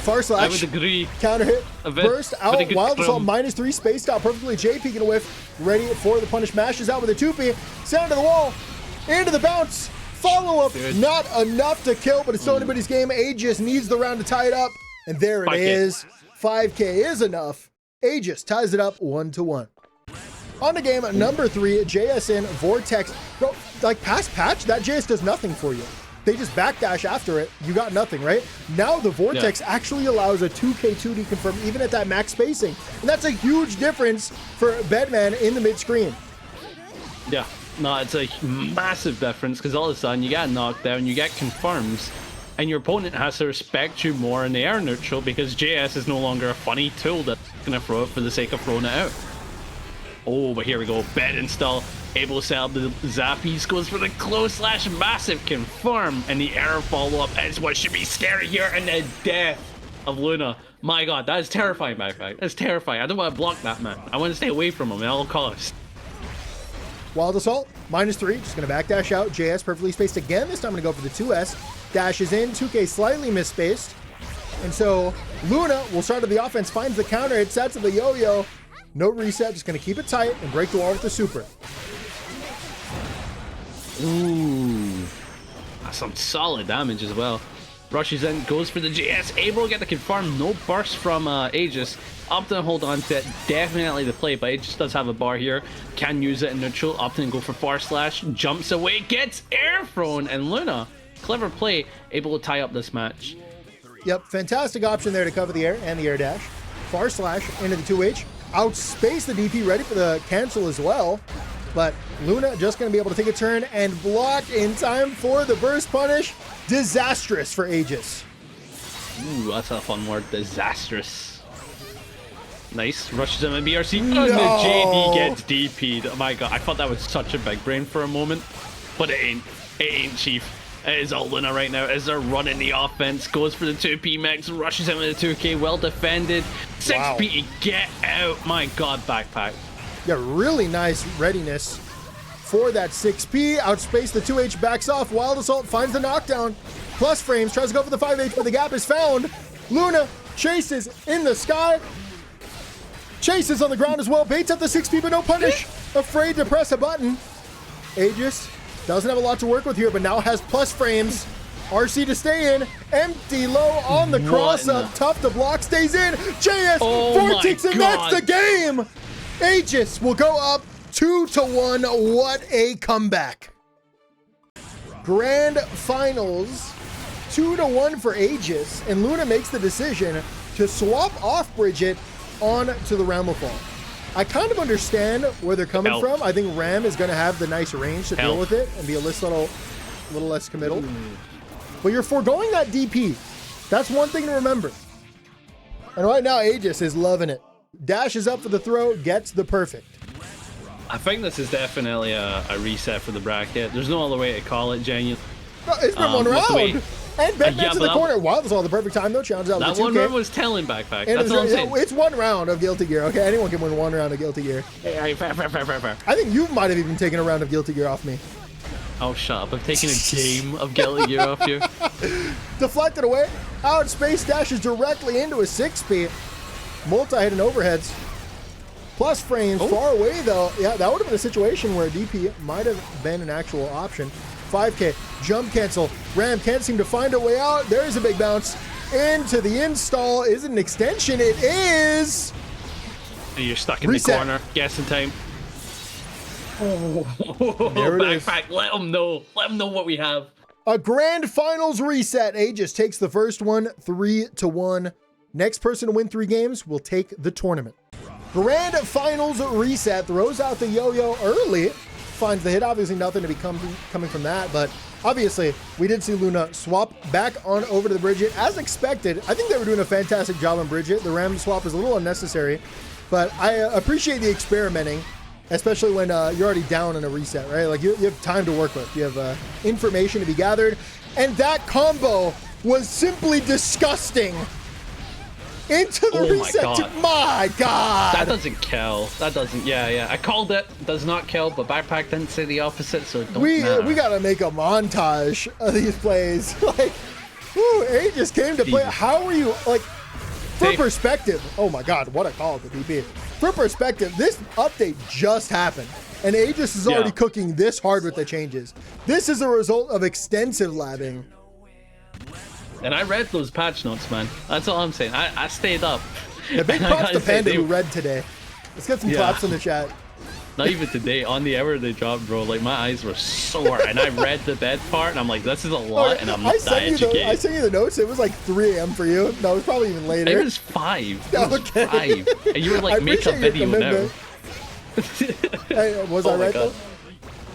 Far slash. I would agree. Counter hit. Burst out. Wild Assault -3. Spaced out perfectly. JP gonna whiff. Ready for the punish. Mashes out with a 2P. Send to the wall. Into the bounce. Follow up. Not enough to kill, but it's still anybody's game. Aegis needs the round to tie it up. And there it is. 5K is enough. Aegis ties it up 1-1. On to game number 3, JSN Vortex. Bro, like past patch, that JS does nothing for you. They just backdash after it. You got nothing, right? Now the Vortex actually allows a 2K2D confirm even at that max spacing. And that's a huge difference for Bedman in the mid-screen. Yeah, no, it's a massive difference because all of a sudden you get knocked down, you get confirms, and your opponent has to respect you more in the air neutral because JS is no longer a funny tool that's going to throw it for the sake of throwing it out. Oh, but here we go. Bed install. Able to set up the Zappies. Goes for the close slash massive confirm. And the air follow-up is what should be scary here. And the death of Lunaa. My god, that is terrifying, backpack. That's terrifying. I don't want to block that, man. I want to stay away from him at all costs. Wild Assault, -3. Just going to backdash out. JS perfectly spaced again. This time I'm going to go for the 2S. Dashes in. 2K slightly misspaced. And so Lunaa will start at the offense. Finds the counter. It sets to the yo-yo. No reset, just going to keep it tight and break the wall with the super. Ooh. That's some solid damage as well. Rushes in, goes for the JS. Able to get the confirm. No burst from Aegis. Upton hold on to it. Definitely the play, but Aegis does have a bar here. Can use it in neutral. Upton go for far slash. Jumps away. Gets air thrown. And Lunaa, clever play. Able to tie up this match. Yep, fantastic option there to cover the air and the air dash. Far slash into the 2H. Outspace the DP, ready for the cancel as well. But Lunaa just going to be able to take a turn and block in time for the burst punish. Disastrous for Aegis. Ooh, that's a fun word. Disastrous. Nice. Rushes in a BRC. No. And the JD gets DP'd. Oh my god, I thought that was such a big brain for a moment. But it ain't. It ain't, Chief. It is all Lunaa right now as they're running the offense. Goes for the 2P mix, rushes in with the 2K, well defended. 6P, get out. My god, backpack. Yeah, really nice readiness for that 6P. Outspace the 2H, backs off. Wild Assault finds the knockdown. Plus frames, tries to go for the 5H, but the gap is found. Lunaa chases in the sky. Chases on the ground as well. Baits up the 6P, but no punish. Afraid to press a button. Aegis doesn't have a lot to work with here, but now has plus frames. RC to stay in. Empty low on the cross up. Tough to block. Stays in. JS Vortex, and that's the game. Aegis will go up 2-1. What a comeback. Grand Finals 2-1 for Aegis. And Lunaa makes the decision to swap off Bridget on to the Ramifal. I kind of understand where they're coming from. I think Ram is going to have the nice range to deal with it and be a little less committal. But you're foregoing that DP. That's one thing to remember. And right now, Aegis is loving it. Dashes up for the throw, gets the perfect. I think this is definitely a reset for the bracket. There's no other way to call it, genuinely. No, it's been one round. And Bedman's in the corner. Wow, that's all the perfect time, though. Challenges out that with 2K. One round was telling, backpack. And that's all I'm saying. It's one round of Guilty Gear. Okay, anyone can win one round of Guilty Gear. Hey, fair. I think you might have even taken a round of Guilty Gear off me. Oh, shut up. I've taken a game of Guilty Gear off you. Deflected away. Out space dashes directly into a 6P. Multi-hit and overheads. Plus frames far away, though. Yeah, that would have been a situation where DP might have been an actual option. 5K, jump cancel. Ram can't seem to find a way out. There's a big bounce into the install. Is it an extension? It is. And you're stuck in the corner. Guessing time. Oh, there it backpack. is. Let them know. Let them know what we have. A grand finals reset. Aegis takes the first one 3-1. Next person to win 3 games will take the tournament. Grand finals reset. Throws out the yo-yo early. Finds the hit. Obviously nothing to be coming from that, but obviously we did see Lunaa swap back on over to the Bridget as expected. I think they were doing a fantastic job on Bridget. The Ram swap is a little unnecessary, but I appreciate the experimenting, especially when you're already down in a reset, right? Like you have time to work with. You have information to be gathered, and that combo was simply disgusting. into the Oh my reset. God. My God. That doesn't kill. That doesn't. Yeah. I called it. Does not kill, but baccpack didn't say the opposite, so it don't matter. We gotta make a montage of these plays. Like, whoo, Aegis came to play. Jesus. How are you, like, for perspective? Oh my God, what a call to DP. For perspective, this update just happened, and Aegis is already cooking this hard with the changes. This is a result of extensive labbing. And I read those patch notes, man. That's all I'm saying. I stayed up. The big props to Panda who read today. Let's get some claps in the chat. Not even today. On the hour they dropped, bro. Like, my eyes were sore. And I read the bed part, and I'm like, this is a lot, and I'm not that educated. I sent you the notes. It was like 3 a.m. for you. No, it was probably even later. It was 5. It was 5. And you were like, make a video now. Hey, was I right, though?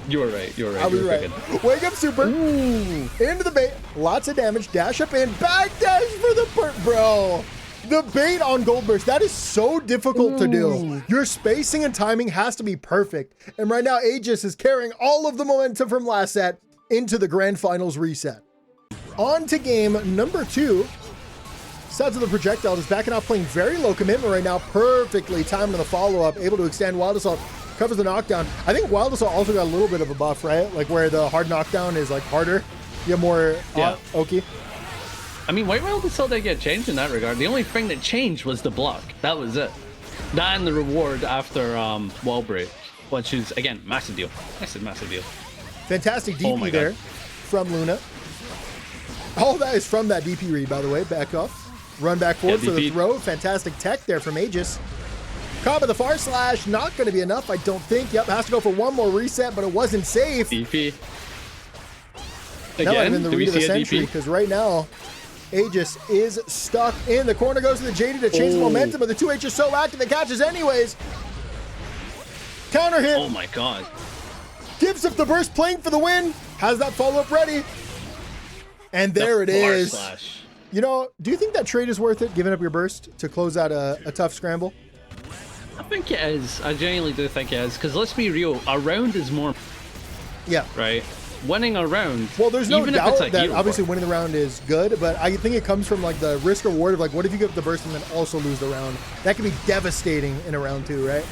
You were right. You were right. I was right. Wake up, super. Ooh. Into the bait. Lots of damage. Dash up in. Back dash for the bro. The bait on Goldburst, that is so difficult to do. Your spacing and timing has to be perfect. And right now, Aegis is carrying all of the momentum from last set into the grand finals reset. On to game number 2. Sides of the projectile is backing off, playing very low commitment right now. Perfectly timed on the follow-up, able to extend Wild Assault. Covers the knockdown. I think Wild Assault also got a little bit of a buff, right? Like where the hard knockdown is like harder. You have more Oki. I mean, White Wild Assault didn't get changed in that regard. The only thing that changed was the block. That was it. That and the reward after wall break, which is, again, massive deal. Massive deal. Fantastic DP there from Lunaa. All that is from that DP read, by the way. Back up. Run back forward for the throw. Fantastic tech there from Aegis. Caught by the far slash. Not going to be enough, I don't think. Yep, has to go for one more reset, but it wasn't safe. DP. That might have been the read of the century, because right now, Aegis is stuck in the corner. Goes to the JD to change the momentum, but the 2H is so active it catches anyways. Counter hit. Oh my God. Gives up the burst, playing for the win. Has that follow-up ready. And there it is. Slash. You know, do you think that trade is worth it, giving up your burst to close out a tough scramble? I think it is. I genuinely do think it is. Because let's be real, a round is more. Yeah. Right? Winning a round. Well, there's no even doubt if it's that obviously winning the round is good, but I think it comes from like the risk reward of like, what if you give up the burst and then also lose the round? That could be devastating in a round 2, right?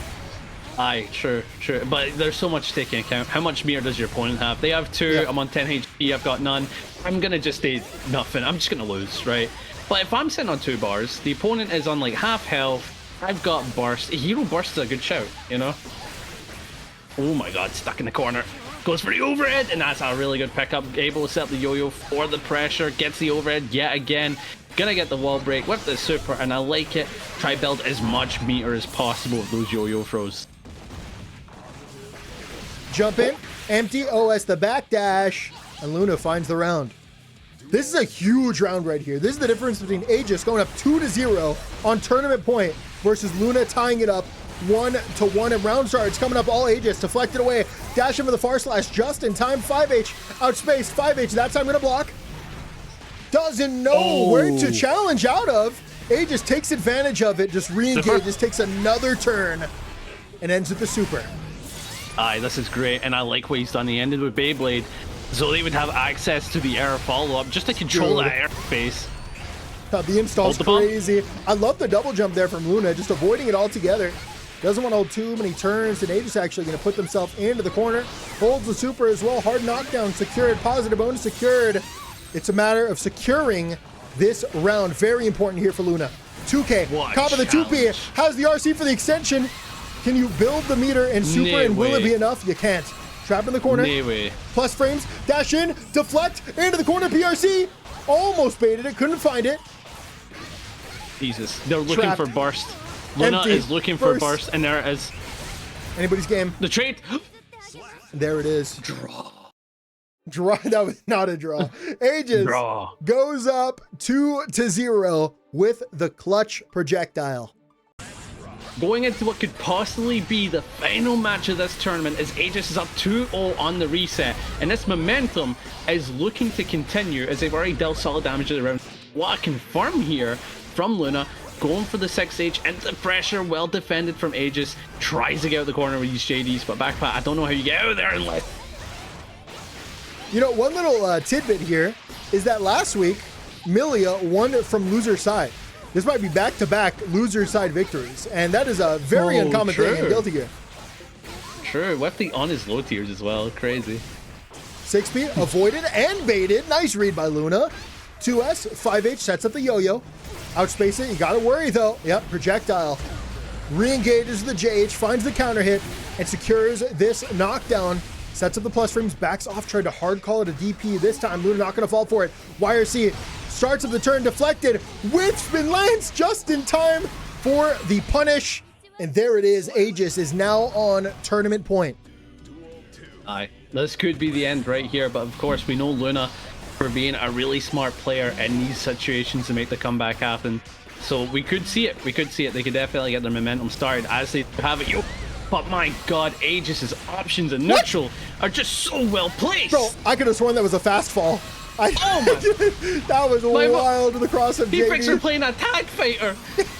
Aye, sure. But there's so much taking account. How much meter does your opponent have? They have 2. Yeah. I'm on 10 HP. I've got none. I'm going to just stay nothing. I'm just going to lose, right? But if I'm sitting on 2 bars, the opponent is on like half health. I've got burst. A hero burst is a good shout, you know? Oh my God, stuck in the corner. Goes for the overhead, and that's a really good pickup. Able to set up the yo-yo for the pressure. Gets the overhead yet again. Gonna get the wall break with the super, and I like it. Try build as much meter as possible with those yo-yo throws. Jump in, empty, OS the backdash, and Lunaa finds the round. This is a huge round right here. This is the difference between Aegis going up 2-0 on tournament point versus Lunaa tying it up 1-1 and round start. It's coming up all Aegis, deflected away, dash into the far slash just in time. 5H outspace, 5H that time gonna block. Doesn't know where to challenge out of. Aegis takes advantage of it, just re-engages, takes another turn, and ends with the super. Aye, this is great, and I like what he's done. He ended with Beyblade, so they would have access to the air follow-up just to control that airspace. The install's crazy. I love the double jump there from Lunaa, just avoiding it altogether. Doesn't want to hold too many turns, and Aegis actually going to put themselves into the corner. Holds the super as well. Hard knockdown secured. Positive bonus secured. It's a matter of securing this round. Very important here for Lunaa. 2K. Top of the 2P. Has the RC for the extension. Can you build the meter and super, and will it be enough? You can't. Trap in the corner. Plus frames. Dash in. Deflect. Into the corner. PRC. Almost baited it. Couldn't find it. Jesus. They're looking for burst. Lunaa is looking for burst, and there it is. Anybody's game. The trade. There it is. Draw. That was not a draw. Aegis goes up 2-0 with the clutch projectile. Going into what could possibly be the final match of this tournament, as Aegis is up 2-0 on the reset, and this momentum is looking to continue as they've already dealt solid damage to the round. What I confirm here from Lunaa, going for the 6H into pressure, well defended from Aegis, tries to get out the corner with these JDs, but baccpack, I don't know how you get out of there unless... You know, one little tidbit here is that last week, Millia won from loser side. This might be back-to-back loser side victories, and that is a very uncommon thing in Guilty Gear. True, Wefty on his low tiers as well. Crazy. 6P avoided and baited. Nice read by Lunaa. 2S, 5H sets up the yo-yo. Outspace it, you gotta worry though. Yep, projectile. Re-engages the JH, finds the counter hit, and secures this knockdown. Sets up the plus frames, backs off, tried to hard call it a DP. This time, Lunaa not gonna fall for it. YRC starts of the turn deflected with spin lands just in time for the punish. And there it is, Aegis is now on tournament point. Aye, this could be the end right here, but of course we know Lunaa for being a really smart player in these situations to make the comeback happen. So we could see it. We could see it. They could definitely get their momentum started as they have it. Yo, but my God, Aegis's options in neutral are just so well placed. Bro, I could have sworn that was a fast fall. Oh my! That was wild to the cross of JD. P-Fix are playing a tag fighter.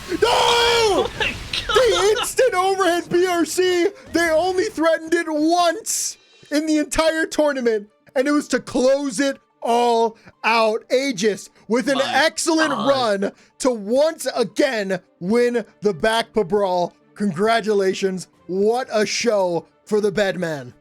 No! Oh my God! The instant overhead BRC. They only threatened it once in the entire tournament, and it was to close it all out. Aegis with an excellent run to once again win the baccpaBrawl. Congratulations. What a show for the Bedman.